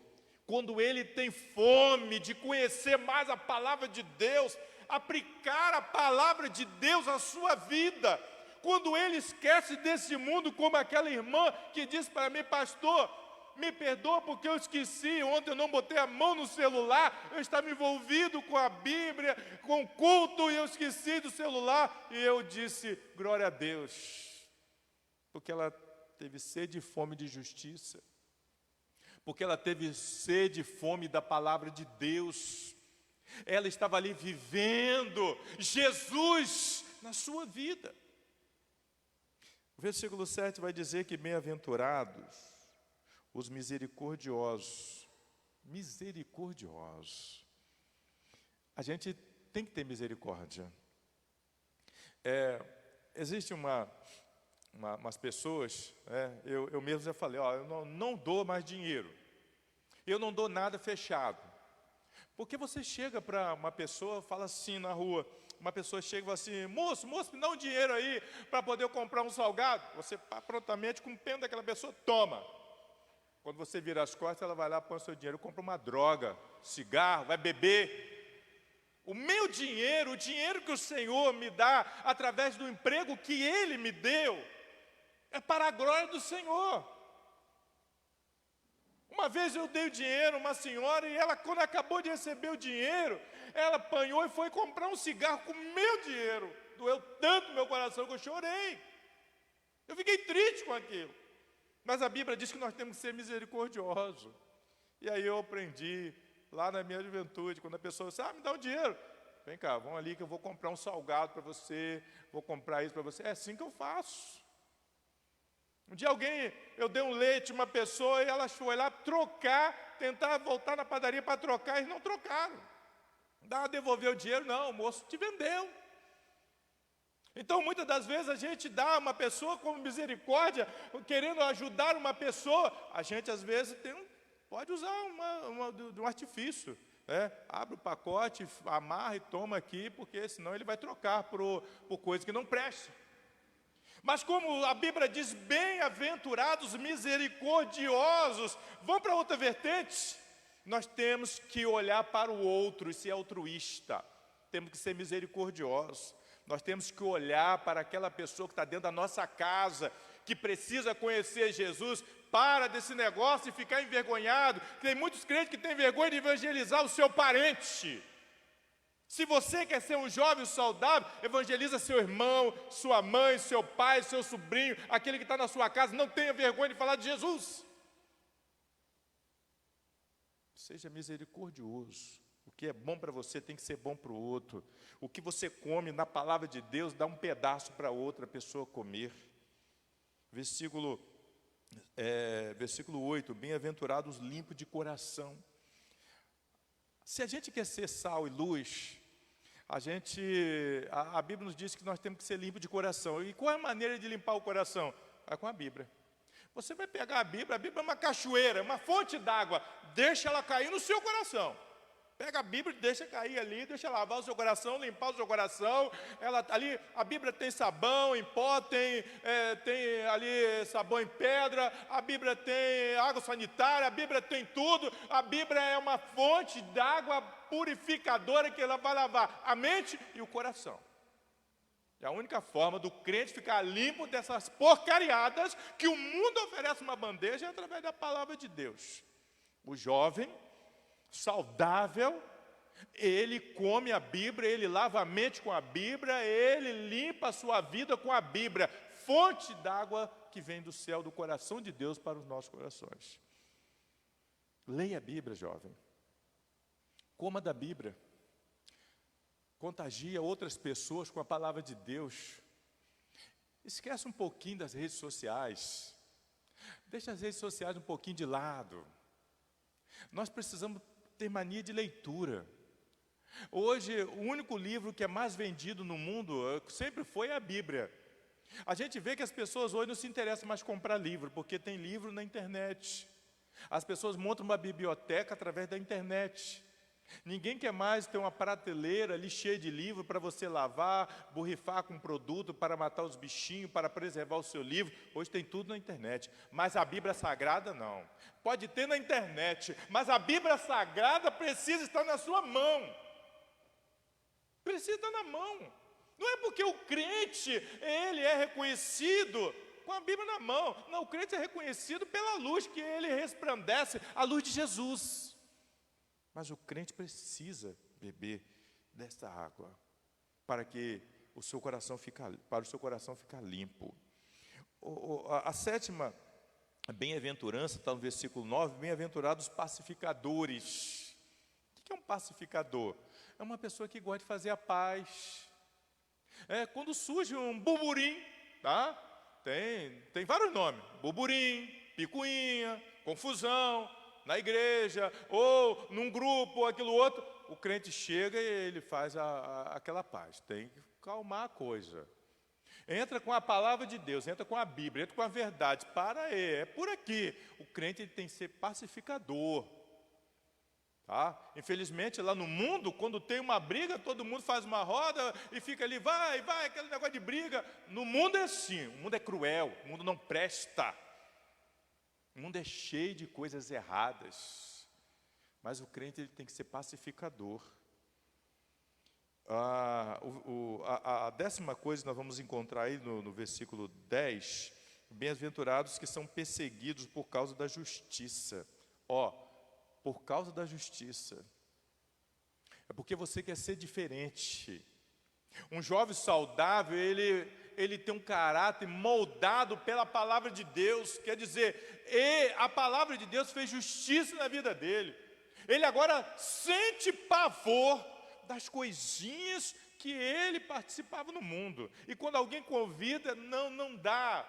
[SPEAKER 4] quando ele tem fome de conhecer mais a palavra de Deus, aplicar a palavra de Deus à sua vida, quando ele esquece desse mundo, como aquela irmã que disse para mim: pastor, me perdoa porque eu esqueci, ontem eu não botei a mão no celular, eu estava envolvido com a Bíblia, com o culto, e eu esqueci do celular. E eu disse: glória a Deus, porque ela teve sede e fome de justiça, porque ela teve sede e fome da palavra de Deus. Ela estava ali vivendo Jesus na sua vida. O versículo 7 vai dizer que bem-aventurados os misericordiosos. Misericordiosos. A gente tem que ter misericórdia. Existe umas pessoas, eu mesmo já falei, eu não dou mais dinheiro. Eu não dou nada fechado. Porque você chega para uma pessoa, fala assim na rua, uma pessoa chega e fala assim: moço, me dá um dinheiro aí para poder eu comprar um salgado. Você prontamente, com o pena daquela pessoa, toma. Quando você vira as costas, ela vai lá, põe o seu dinheiro, compra uma droga, cigarro, vai beber. O meu dinheiro, o dinheiro que o Senhor me dá, através do emprego que Ele me deu, é para a glória do Senhor. Uma vez eu dei o dinheiro a uma senhora e ela, quando acabou de receber o dinheiro, ela apanhou e foi comprar um cigarro com o meu dinheiro. Doeu tanto meu coração que eu chorei. Eu fiquei triste com aquilo. Mas a Bíblia diz que nós temos que ser misericordiosos. E aí eu aprendi, lá na minha juventude, quando a pessoa disse: me dá um dinheiro. Vem cá, vamos ali que eu vou comprar um salgado para você, vou comprar isso para você. É assim que eu faço. Um dia eu dei um leite a uma pessoa e ela foi lá trocar, tentar voltar na padaria para trocar, e eles não trocaram. Devolver o dinheiro, não, o moço te vendeu. Então, muitas das vezes, a gente dá a uma pessoa como misericórdia, querendo ajudar uma pessoa, a gente, às vezes, pode usar um artifício. Abre o pacote, amarra e toma aqui, porque senão ele vai trocar por coisa que não presta. Mas como a Bíblia diz, bem-aventurados misericordiosos, vamos para outra vertente. Nós temos que olhar para o outro e ser altruísta, temos que ser misericordiosos. Nós temos que olhar para aquela pessoa que está dentro da nossa casa, que precisa conhecer Jesus. Para desse negócio e ficar envergonhado. Tem muitos crentes que têm vergonha de evangelizar o seu parente. Se você quer ser um jovem saudável, evangeliza seu irmão, sua mãe, seu pai, seu sobrinho, aquele que está na sua casa. Não tenha vergonha de falar de Jesus. Seja misericordioso. O que é bom para você tem que ser bom para o outro. O que você come na palavra de Deus, dá um pedaço para outra pessoa comer. Versículo 8, bem-aventurados limpos de coração. Se a gente quer ser sal e luz, a Bíblia nos diz que nós temos que ser limpos de coração. E qual é a maneira de limpar o coração? É com a Bíblia. Você vai pegar a Bíblia é uma cachoeira, uma fonte d'água, deixa ela cair no seu coração. Pega a Bíblia, deixa cair ali, deixa lavar o seu coração, limpar o seu coração. Ali, a Bíblia tem sabão em pó, tem ali sabão em pedra, a Bíblia tem água sanitária, a Bíblia tem tudo. A Bíblia é uma fonte d'água purificadora que ela vai lavar a mente e o coração. E a única forma do crente ficar limpo dessas porcariadas que o mundo oferece uma bandeja é através da palavra de Deus. O jovem saudável, ele come a Bíblia, ele lava a mente com a Bíblia, ele limpa a sua vida com a Bíblia, fonte d'água que vem do céu, do coração de Deus para os nossos corações. Leia a Bíblia, jovem. Coma da Bíblia. Contagia outras pessoas com a palavra de Deus. Esquece um pouquinho das redes sociais. Deixa as redes sociais um pouquinho de lado. Nós precisamos ter mania de leitura. Hoje, o único livro que é mais vendido no mundo sempre foi a Bíblia. A gente vê que as pessoas hoje não se interessam mais em comprar livro, porque tem livro na internet. As pessoas montam uma biblioteca através da internet. Ninguém quer mais ter uma prateleira ali cheia de livro para você lavar, borrifar com produto para matar os bichinhos, para preservar o seu livro. Hoje tem tudo na internet, mas a Bíblia Sagrada não. Pode ter na internet, mas a Bíblia Sagrada precisa estar na sua mão. Precisa estar na mão. Não é porque o crente, ele é reconhecido com a Bíblia na mão. Não, o crente é reconhecido pela luz que ele resplandece, a luz de Jesus. Mas o crente precisa beber desta água para o seu coração ficar limpo. A sétima bem-aventurança está no versículo 9, bem-aventurados pacificadores. O que é um pacificador? É uma pessoa que gosta de fazer a paz. Quando surge um burburinho, tá? Tem vários nomes, burburinho, picuinha, confusão, na igreja, ou num grupo, ou aquilo outro, o crente chega e ele faz aquela paz. Tem que calmar a coisa. Entra com a palavra de Deus, entra com a Bíblia, entra com a verdade. Para aí, é por aqui. O crente ele tem que ser pacificador. Tá? Infelizmente, lá no mundo, quando tem uma briga, todo mundo faz uma roda e fica ali, vai, aquele negócio de briga. No mundo é assim, o mundo é cruel, o mundo não presta. O mundo é cheio de coisas erradas, mas o crente ele tem que ser pacificador. A décima coisa que nós vamos encontrar aí no versículo 10, bem-aventurados que são perseguidos por causa da justiça. Por causa da justiça. É porque você quer ser diferente. Um jovem saudável, ele tem um caráter moldado pela palavra de Deus. Quer dizer, a palavra de Deus fez justiça na vida dele. Ele agora sente pavor das coisinhas que ele participava no mundo. E quando alguém convida, não dá,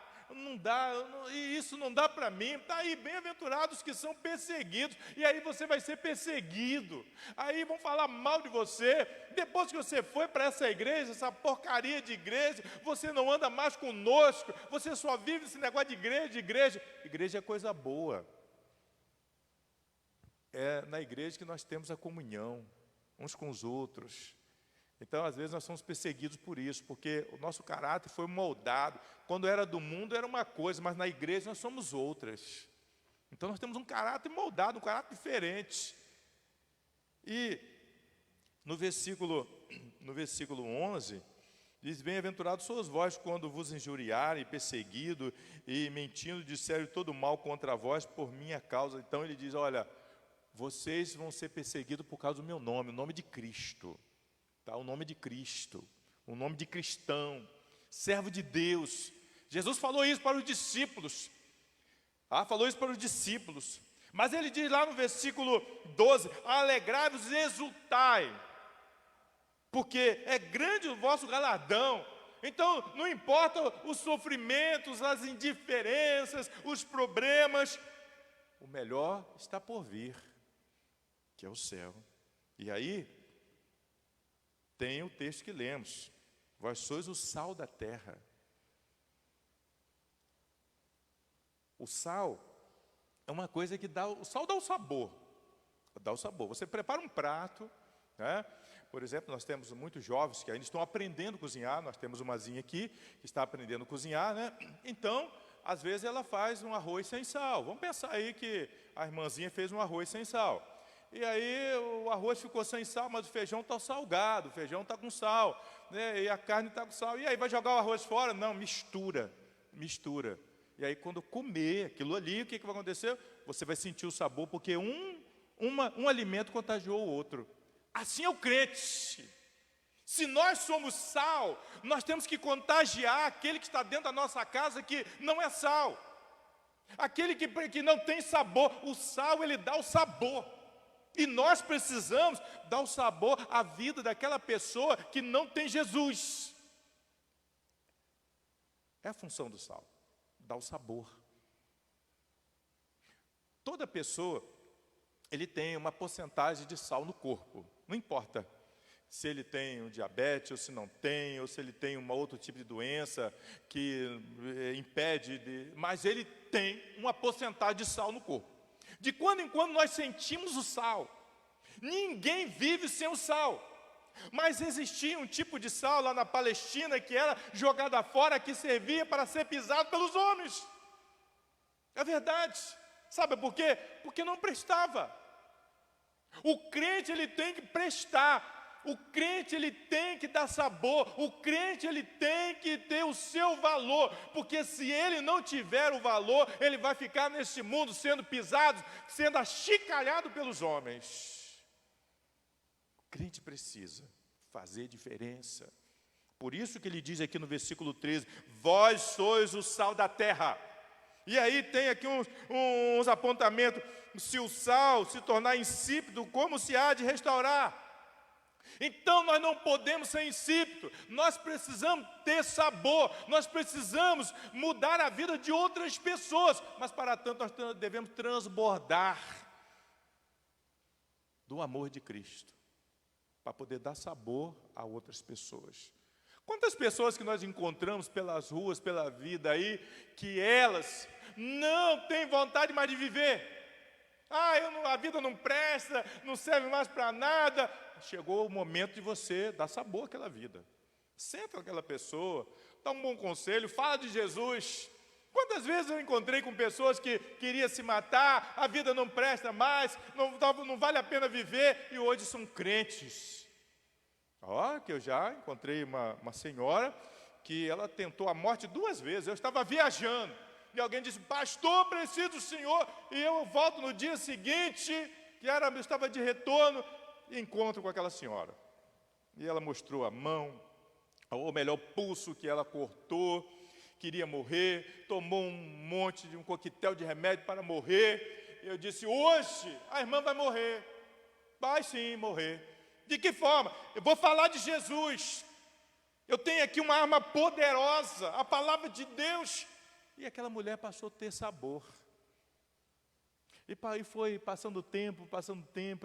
[SPEAKER 4] e isso não dá para mim. Está aí, bem-aventurados que são perseguidos. E aí você vai ser perseguido. Aí vão falar mal de você. Depois que você foi para essa igreja, essa porcaria de igreja, você não anda mais conosco. Você só vive esse negócio de igreja. Igreja é coisa boa. É na igreja que nós temos a comunhão uns com os outros. Então, às vezes, nós somos perseguidos por isso, porque o nosso caráter foi moldado. Quando era do mundo, era uma coisa, mas na igreja nós somos outras. Então, nós temos um caráter moldado, um caráter diferente. E, no versículo 11, diz, bem-aventurados sois vós quando vos injuriarem, perseguido e mentindo, disserem todo mal contra vós por minha causa. Então, ele diz, olha, vocês vão ser perseguidos por causa do meu nome, o nome de Cristo. importa, o nome de Cristo, o nome de cristão, servo de Deus. Jesus falou isso para os discípulos. Falou isso para os discípulos. Mas ele diz lá no versículo 12: alegrai-vos e exultai, porque é grande o vosso galardão. Então, não importa os sofrimentos, as indiferenças, os problemas, o melhor está por vir, que é o céu. E aí, tem o texto que lemos: vós sois o sal da terra. O sal é uma coisa que o sal dá o sabor. Dá o sabor. Você prepara um prato, né? Por exemplo, nós temos muitos jovens que ainda estão aprendendo a cozinhar. Nós temos uma zinha aqui que está aprendendo a cozinhar, né? Então, às vezes ela faz um arroz sem sal. Vamos pensar aí que a irmãzinha fez um arroz sem sal. E aí o arroz ficou sem sal, mas o feijão está salgado, o feijão está com sal, né? E a carne está com sal. E aí vai jogar o arroz fora? Não, mistura. E aí quando comer aquilo ali, o que vai acontecer? Você vai sentir o sabor, porque um alimento contagiou o outro. Assim é o crente. Se nós somos sal, nós temos que contagiar aquele que está dentro da nossa casa que não é sal. Aquele que não tem sabor. O sal, ele dá o sabor. E nós precisamos dar o sabor à vida daquela pessoa que não tem Jesus. É a função do sal, dar o sabor. Toda pessoa, ele tem uma porcentagem de sal no corpo. Não importa se ele tem um diabetes, ou se não tem, ou se ele tem um outro tipo de doença que impede mas ele tem uma porcentagem de sal no corpo. De quando em quando nós sentimos o sal. Ninguém vive sem o sal. Mas existia um tipo de sal lá na Palestina que era jogada fora, que servia para ser pisado pelos homens. É verdade. Sabe por quê? Porque não prestava. O crente, ele tem que prestar. O crente, ele tem que dar sabor. O crente, ele tem que ter o seu valor. Porque se ele não tiver o valor, ele vai ficar nesse mundo sendo pisado, sendo achicalhado pelos homens. O crente precisa fazer diferença. Por isso que ele diz aqui no versículo 13: vós sois o sal da terra. E aí tem aqui uns apontamentos. Se o sal se tornar insípido, como se há de restaurar? Então nós não podemos ser insípidos. Nós precisamos ter sabor. Nós precisamos mudar a vida de outras pessoas. Mas para tanto nós devemos transbordar do amor de Cristo, para poder dar sabor a outras pessoas. Quantas pessoas que nós encontramos pelas ruas, pela vida aí, que elas não têm vontade mais de viver. A vida não presta, não serve mais para nada. Chegou o momento de você dar sabor àquela vida. Senta com aquela pessoa, dá um bom conselho, fala de Jesus. Quantas vezes eu encontrei com pessoas que queriam se matar, a vida não presta mais, não vale a pena viver, e hoje são crentes. Que eu já encontrei uma senhora que ela tentou a morte 2 vezes. Eu estava viajando e alguém disse: pastor, preciso do senhor. E eu volto no dia seguinte, eu estava de retorno, e encontro com aquela senhora. E ela mostrou a mão, ou melhor, o pulso que ela cortou. Queria morrer, tomou um coquetel de remédio para morrer. Eu disse: hoje a irmã vai morrer. Vai sim morrer. De que forma? Eu vou falar de Jesus. Eu tenho aqui uma arma poderosa, a palavra de Deus. E aquela mulher passou a ter sabor. E foi passando tempo,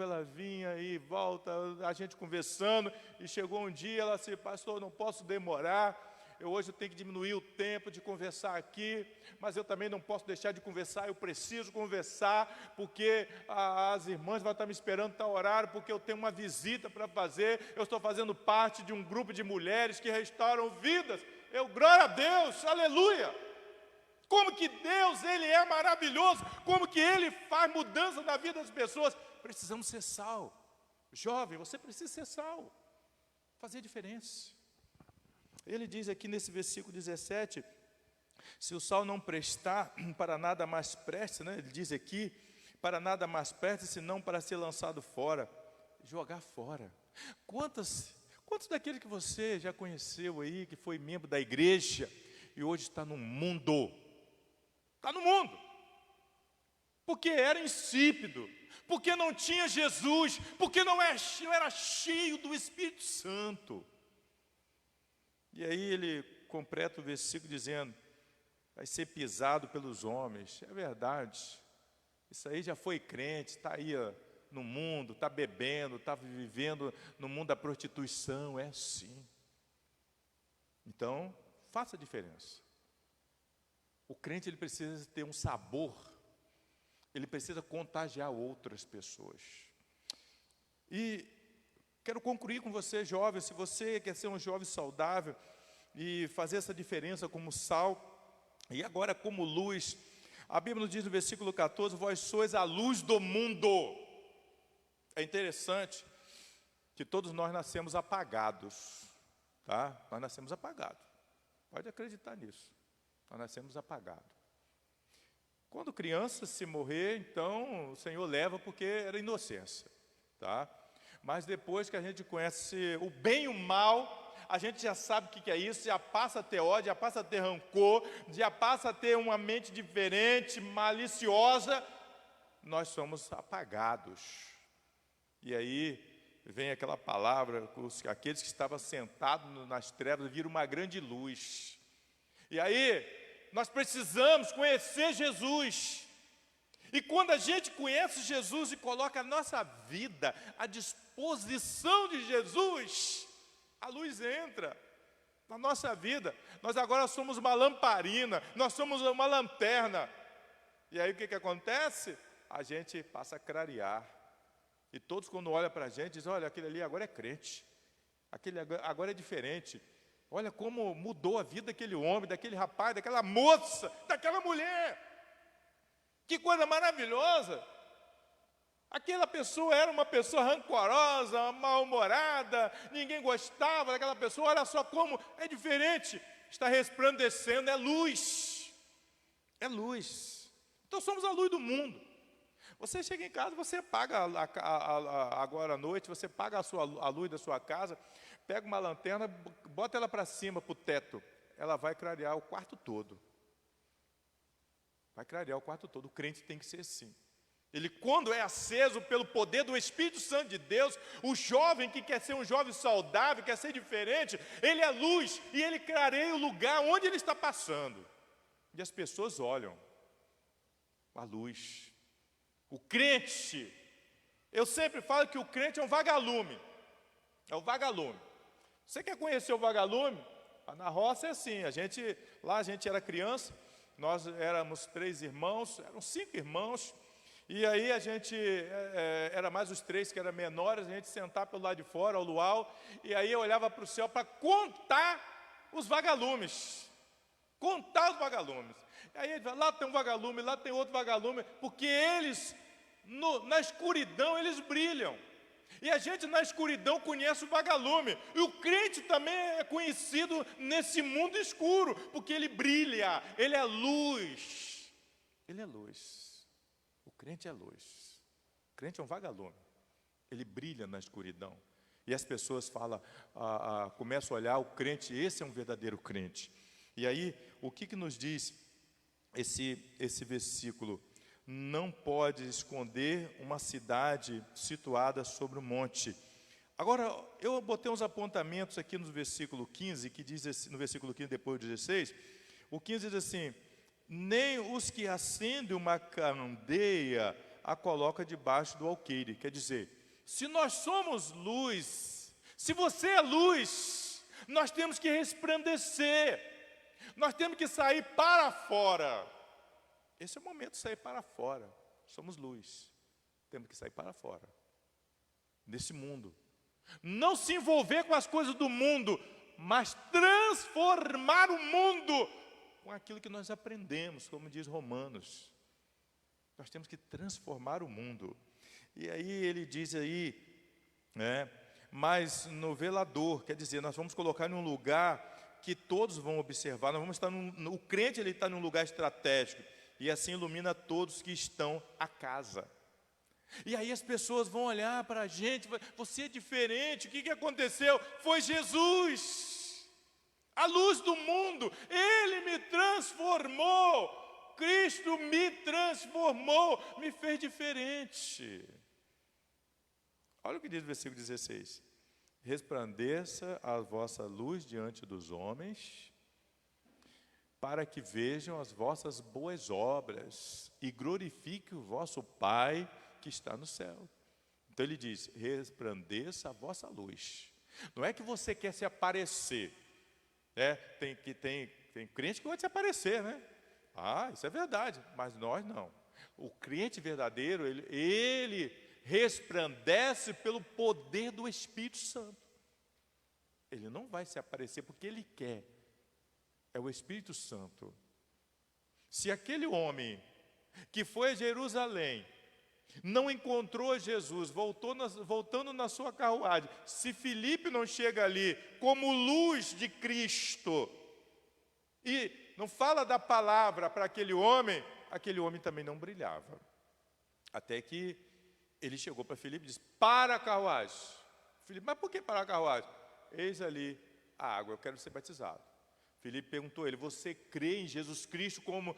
[SPEAKER 4] ela vinha e volta, a gente conversando. E chegou um dia, ela disse: pastor, não posso demorar. Hoje eu tenho que diminuir o tempo de conversar aqui, mas eu também não posso deixar de conversar, eu preciso conversar, porque as irmãs vão estar me esperando tal horário, porque eu tenho uma visita para fazer, eu estou fazendo parte de um grupo de mulheres que restauram vidas. Glória a Deus, aleluia! Como que Deus, Ele é maravilhoso, como que Ele faz mudança na vida das pessoas. Precisamos ser sal. Jovem, você precisa ser sal, fazer diferença. Ele diz aqui nesse versículo 17, se o sal não prestar, para nada mais preste, né? Ele diz aqui, para nada mais preste, senão para ser lançado fora, jogar fora. Quantos daqueles que você já conheceu aí, que foi membro da igreja e hoje está no mundo? Está no mundo. Porque era insípido, porque não tinha Jesus, porque não era cheio do Espírito Santo. E aí ele completa o versículo dizendo, vai ser pisado pelos homens. É verdade, isso aí já foi crente, está aí no mundo, está bebendo, está vivendo no mundo da prostituição, é assim. Então, faça a diferença. O crente ele precisa ter um sabor, ele precisa contagiar outras pessoas. E quero concluir com você, jovem, se você quer ser um jovem saudável e fazer essa diferença como sal e agora como luz, a Bíblia nos diz no versículo 14, vós sois a luz do mundo. É interessante que todos nós nascemos apagados, tá? Nós nascemos apagados, pode acreditar nisso, nós nascemos apagados. Quando criança, se morrer, então o Senhor leva porque era inocência, tá? Mas depois que a gente conhece o bem e o mal, a gente já sabe o que é isso, já passa a ter ódio, já passa a ter rancor, já passa a ter uma mente diferente, maliciosa, nós somos apagados. E aí vem aquela palavra, aqueles que estavam sentados nas trevas viram uma grande luz. E aí nós precisamos conhecer Jesus. E quando a gente conhece Jesus e coloca a nossa vida à disposição de Jesus, a luz entra na nossa vida. Nós agora somos uma lamparina, nós somos uma lanterna. E aí o que acontece? A gente passa a clarear. E todos quando olham para a gente, dizem, olha, aquele ali agora é crente. Aquele agora é diferente. Olha como mudou a vida daquele homem, daquele rapaz, daquela moça, daquela mulher. Que coisa maravilhosa. Aquela pessoa era uma pessoa rancorosa, mal-humorada, ninguém gostava daquela pessoa. Olha só como é diferente. Está resplandecendo, é luz. É luz. Então somos a luz do mundo. Você chega em casa, você apaga agora à noite, você apaga a luz da sua casa, pega uma lanterna, bota ela para cima, para o teto. Ela vai clarear o quarto todo. Vai clarear o quarto todo. O crente tem que ser assim. Ele, quando é aceso pelo poder do Espírito Santo de Deus, o jovem que quer ser um jovem saudável, quer ser diferente, ele é luz e ele clareia o lugar onde ele está passando. E as pessoas olham a luz. O crente, eu sempre falo que o crente é um vagalume. É o vagalume. Você quer conhecer o vagalume? Na roça é assim, lá a gente era criança, nós éramos 3 irmãos, eram 5 irmãos, e aí a gente, era mais os 3 que eram menores, a gente sentava pelo lado de fora, ao luau, e aí eu olhava para o céu para contar os vagalumes. Contar os vagalumes. Aí lá tem um vagalume, lá tem outro vagalume, porque eles, na escuridão, eles brilham. E a gente na escuridão conhece o vagalume. E o crente também é conhecido nesse mundo escuro, porque ele brilha, ele é luz. Ele é luz. O crente é luz. O crente é um vagalume. Ele brilha na escuridão. E as pessoas falam, começam a olhar o crente, esse é um verdadeiro crente. E aí, o que nos diz esse versículo? Não pode esconder uma cidade situada sobre o monte. Agora, eu botei uns apontamentos aqui no versículo 15, que diz assim, no versículo 15, depois do 16, o 15 diz assim, nem os que acendem uma candeia a coloca debaixo do alqueire. Quer dizer, se nós somos luz, se você é luz, nós temos que resplandecer, nós temos que sair para fora. Esse é o momento de sair para fora. Somos luz. Temos que sair para fora. Nesse mundo. Não se envolver com as coisas do mundo, mas transformar o mundo com aquilo que nós aprendemos, como diz Romanos. Nós temos que transformar o mundo. E aí ele diz aí, mas no velador, quer dizer, nós vamos colocar em um lugar que todos vão observar. Nós vamos estar o crente ele está num lugar estratégico. E assim ilumina todos que estão à casa. E aí as pessoas vão olhar para a gente, você é diferente, o que aconteceu? Foi Jesus, a luz do mundo, Ele me transformou, Cristo me transformou, me fez diferente. Olha o que diz o versículo 16: resplandeça a vossa luz diante dos homens, para que vejam as vossas boas obras e glorifique o vosso Pai que está no céu. Então ele diz, resplandeça a vossa luz. Não é que você quer se aparecer, né? Tem crente que gosta de se aparecer, né? Ah, isso é verdade, mas nós não. O crente verdadeiro, ele resplandece pelo poder do Espírito Santo. Ele não vai se aparecer porque ele quer. É o Espírito Santo. Se aquele homem que foi a Jerusalém não encontrou Jesus, voltando na sua carruagem, se Filipe não chega ali como luz de Cristo e não fala da palavra para aquele homem também não brilhava. Até que ele chegou para Filipe e disse, para a carruagem. Filipe, mas por que parar a carruagem? Eis ali a água, eu quero ser batizado. Filipe perguntou a ele, você crê em Jesus Cristo como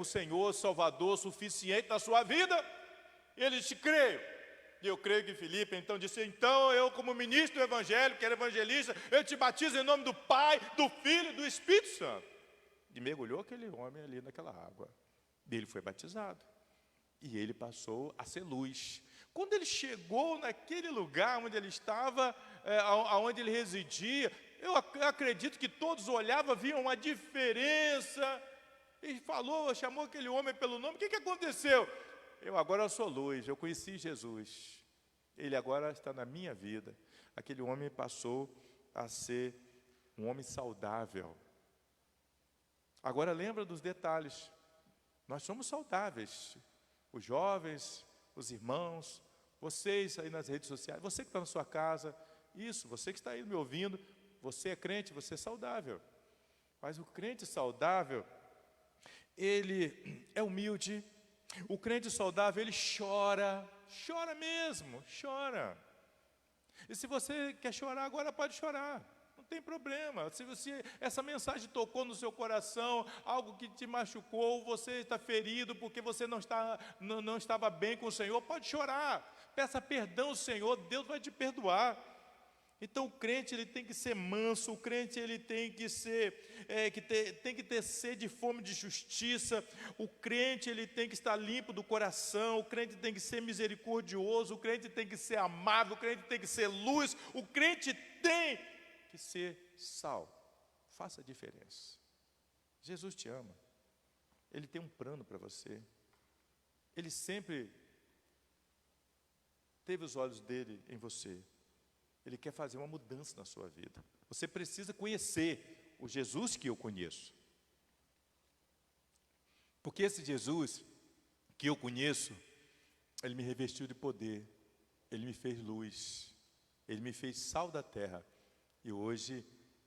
[SPEAKER 4] Senhor, Salvador, suficiente na sua vida? E ele disse, creio. E eu creio que Filipe então disse, então eu como ministro do Evangelho, que era evangelista, eu te batizo em nome do Pai, do Filho e do Espírito Santo. E mergulhou aquele homem ali naquela água. E ele foi batizado. E ele passou a ser luz. Quando ele chegou naquele lugar onde ele estava, onde ele residia, eu acredito que todos olhavam, viam uma diferença. E chamou aquele homem pelo nome. O que aconteceu? Agora sou luz, eu conheci Jesus. Ele agora está na minha vida. Aquele homem passou a ser um homem saudável. Agora lembra dos detalhes. Nós somos saudáveis. Os jovens, os irmãos, vocês aí nas redes sociais, você que está na sua casa, você que está aí me ouvindo, você é crente, você é saudável. Mas o crente saudável, ele é humilde. O crente saudável, ele chora mesmo, chora. E se você quer chorar agora, pode chorar. Não tem problema. Se essa mensagem tocou no seu coração, algo que te machucou, você está ferido porque você não estava bem com o Senhor, pode chorar. Peça perdão ao Senhor, Deus vai te perdoar. Então o crente ele tem que ser manso, o crente ele tem que tem que ter sede e fome de justiça, o crente ele tem que estar limpo do coração, o crente tem que ser misericordioso, o crente tem que ser amável, o crente tem que ser luz, o crente tem que ser sal. Faça a diferença. Jesus te ama. Ele tem um plano para você. Ele sempre teve os olhos dele em você. Ele quer fazer uma mudança na sua vida. Você precisa conhecer o Jesus que eu conheço. Porque esse Jesus que eu conheço, ele me revestiu de poder, ele me fez luz, ele me fez sal da terra. E hoje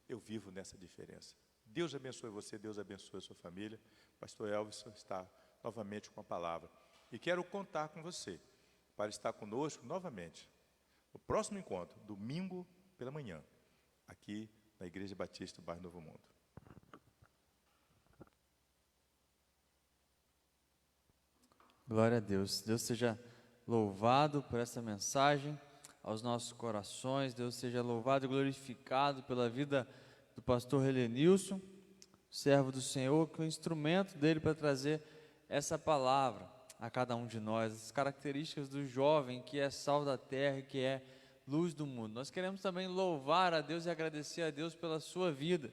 [SPEAKER 4] eu vivo nessa diferença. Deus abençoe você, Deus abençoe a sua família. Pastor Elvis está novamente com a palavra. E quero contar com você para estar conosco novamente. O próximo encontro, domingo pela manhã, aqui na Igreja Batista, bairro Novo Mundo.
[SPEAKER 1] Glória a Deus. Deus seja louvado por essa mensagem aos nossos corações. Deus seja louvado e glorificado pela vida do pastor Helenilson, servo do Senhor, que é o instrumento dele para trazer essa palavra a cada um de nós, as características do jovem que é sal da terra e que é luz do mundo. Nós queremos também louvar a Deus e agradecer a Deus pela sua vida,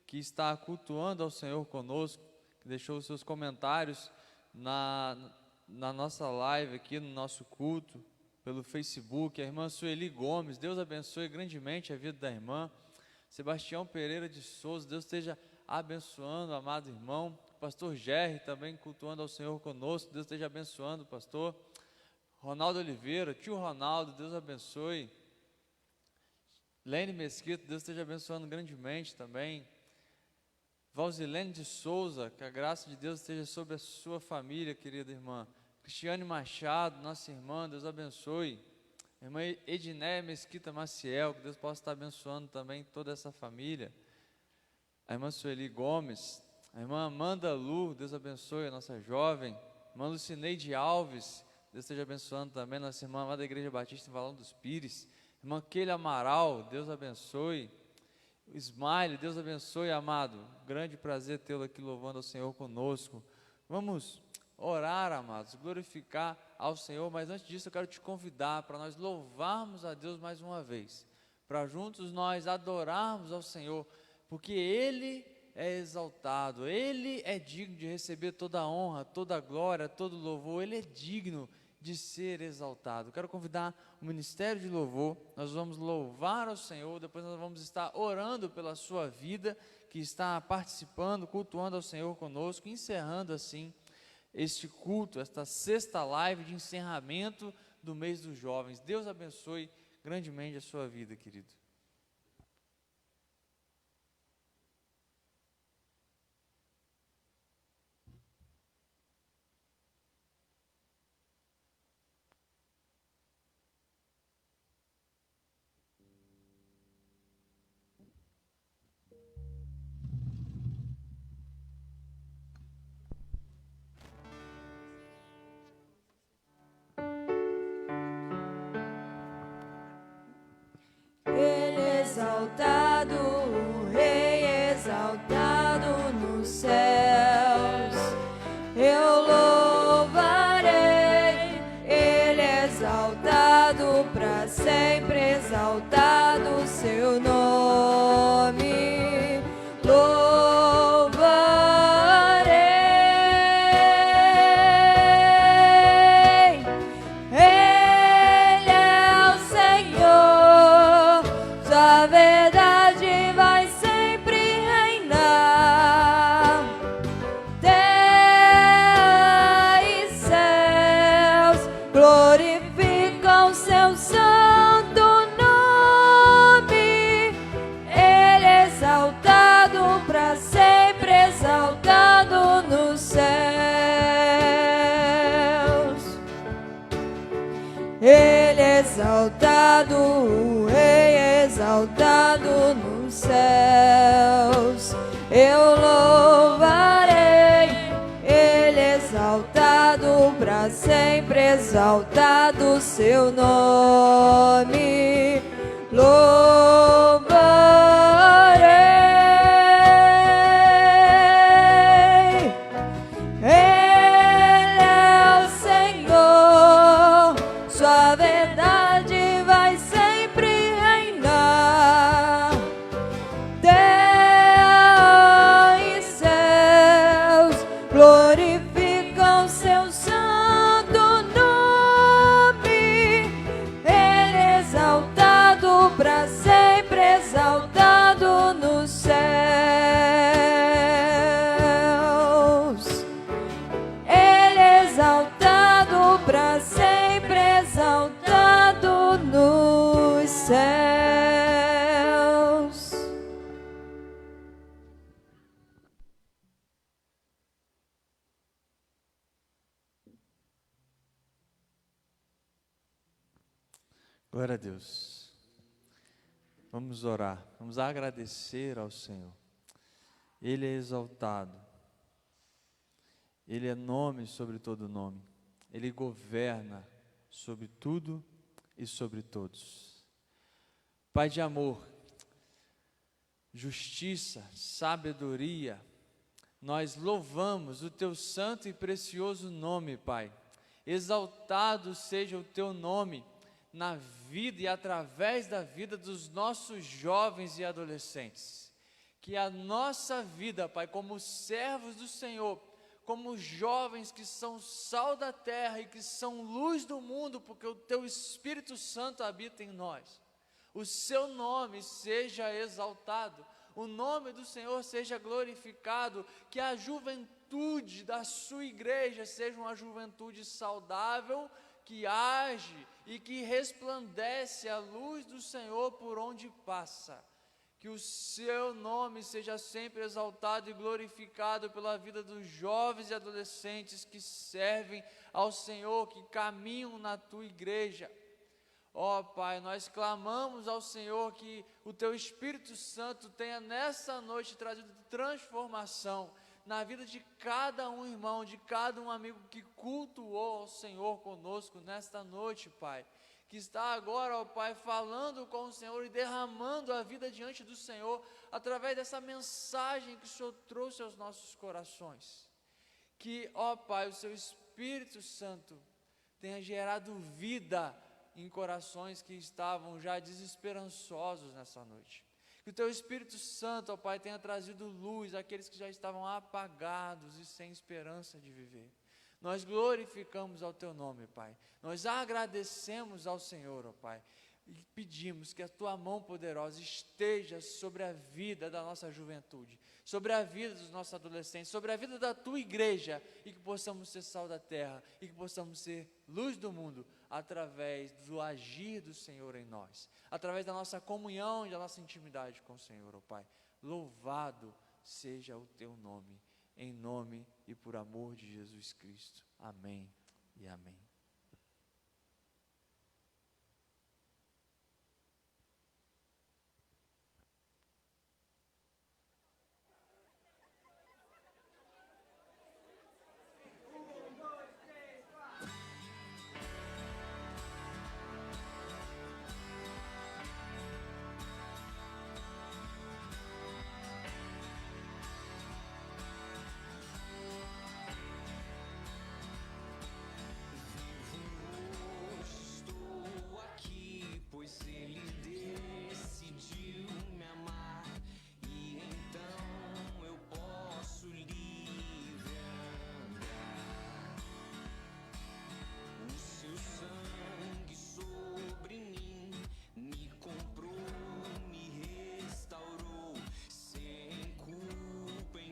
[SPEAKER 1] que está cultuando ao Senhor conosco, que deixou os seus comentários na nossa live aqui, no nosso culto, pelo Facebook. A irmã Sueli Gomes, Deus abençoe grandemente a vida da irmã. Sebastião Pereira de Souza, Deus esteja abençoando, amado irmão. Pastor Gerry também cultuando ao Senhor conosco, Deus esteja abençoando, pastor. Ronaldo Oliveira, tio Ronaldo, Deus abençoe. Lene Mesquita, Deus esteja abençoando grandemente também. Valzilene de Souza, que a graça de Deus esteja sobre a sua família, querida irmã. Cristiane Machado, nossa irmã, Deus abençoe. A irmã Edneia Mesquita Maciel, que Deus possa estar abençoando também toda essa família. A irmã Sueli Gomes, a irmã Amanda Lu, Deus abençoe a nossa jovem. A irmã Lucineide Alves, Deus esteja abençoando também nossa irmã lá da Igreja Batista em Valão dos Pires. A irmã Keila Amaral, Deus abençoe. O Smile, Deus abençoe, amado. Grande prazer tê-lo aqui louvando ao Senhor conosco. Vamos orar, amados, glorificar ao Senhor, mas antes disso eu quero te convidar para nós louvarmos a Deus mais uma vez, para juntos nós adorarmos ao Senhor, porque Ele é exaltado, Ele é digno de receber toda a honra, toda a glória, todo o louvor, Ele é digno de ser exaltado. Quero convidar o Ministério de Louvor, nós vamos louvar ao Senhor, depois nós vamos estar orando pela sua vida, que está participando, cultuando ao Senhor conosco, encerrando assim este culto, esta sexta live de encerramento do mês dos jovens. Deus abençoe grandemente a sua vida, querido.
[SPEAKER 2] Ele é exaltado, o Rei exaltado nos céus. Eu louvarei, Ele é exaltado para sempre, exaltado o seu nome. Ele é exaltado, o Rei exaltado nos céus. Eu louvarei, Ele é exaltado para sempre, exaltado o seu nome.
[SPEAKER 1] Glória a Deus. Vamos orar, vamos agradecer ao Senhor. Ele é exaltado, Ele é nome sobre todo nome, Ele governa sobre tudo e sobre todos. Pai de amor, justiça, sabedoria, nós louvamos o Teu santo e precioso nome, Pai. Exaltado seja o Teu nome na vida e através da vida dos nossos jovens e adolescentes. Que a nossa vida, Pai, como servos do Senhor, como jovens que são sal da terra e que são luz do mundo, porque o Teu Espírito Santo habita em nós, o Seu nome seja exaltado, o nome do Senhor seja glorificado, que a juventude da Sua igreja seja uma juventude saudável, que age e que resplandece a luz do Senhor por onde passa. Que o seu nome seja sempre exaltado e glorificado pela vida dos jovens e adolescentes que servem ao Senhor, que caminham na tua igreja. Ó Pai, nós clamamos ao Senhor que o teu Espírito Santo tenha nessa noite trazido transformação na vida de cada um irmão, de cada um amigo que cultuou ao Senhor conosco nesta noite, Pai. Que está agora, ó Pai, falando com o Senhor e derramando a vida diante do Senhor, através dessa mensagem que o Senhor trouxe aos nossos corações. Que, ó Pai, o seu Espírito Santo tenha gerado vida em corações que estavam já desesperançosos nessa noite. Que o teu Espírito Santo, ó Pai, tenha trazido luz àqueles que já estavam apagados e sem esperança de viver. Nós glorificamos ao teu nome, Pai. Nós agradecemos ao Senhor, ó Pai, e pedimos que a tua mão poderosa esteja sobre a vida da nossa juventude, sobre a vida dos nossos adolescentes, sobre a vida da tua igreja, e que possamos ser sal da terra, e que possamos ser luz do mundo, através do agir do Senhor em nós, através da nossa comunhão e da nossa intimidade com o Senhor, ó Pai. Louvado seja o teu nome, em nome e por amor de Jesus Cristo. Amém e amém.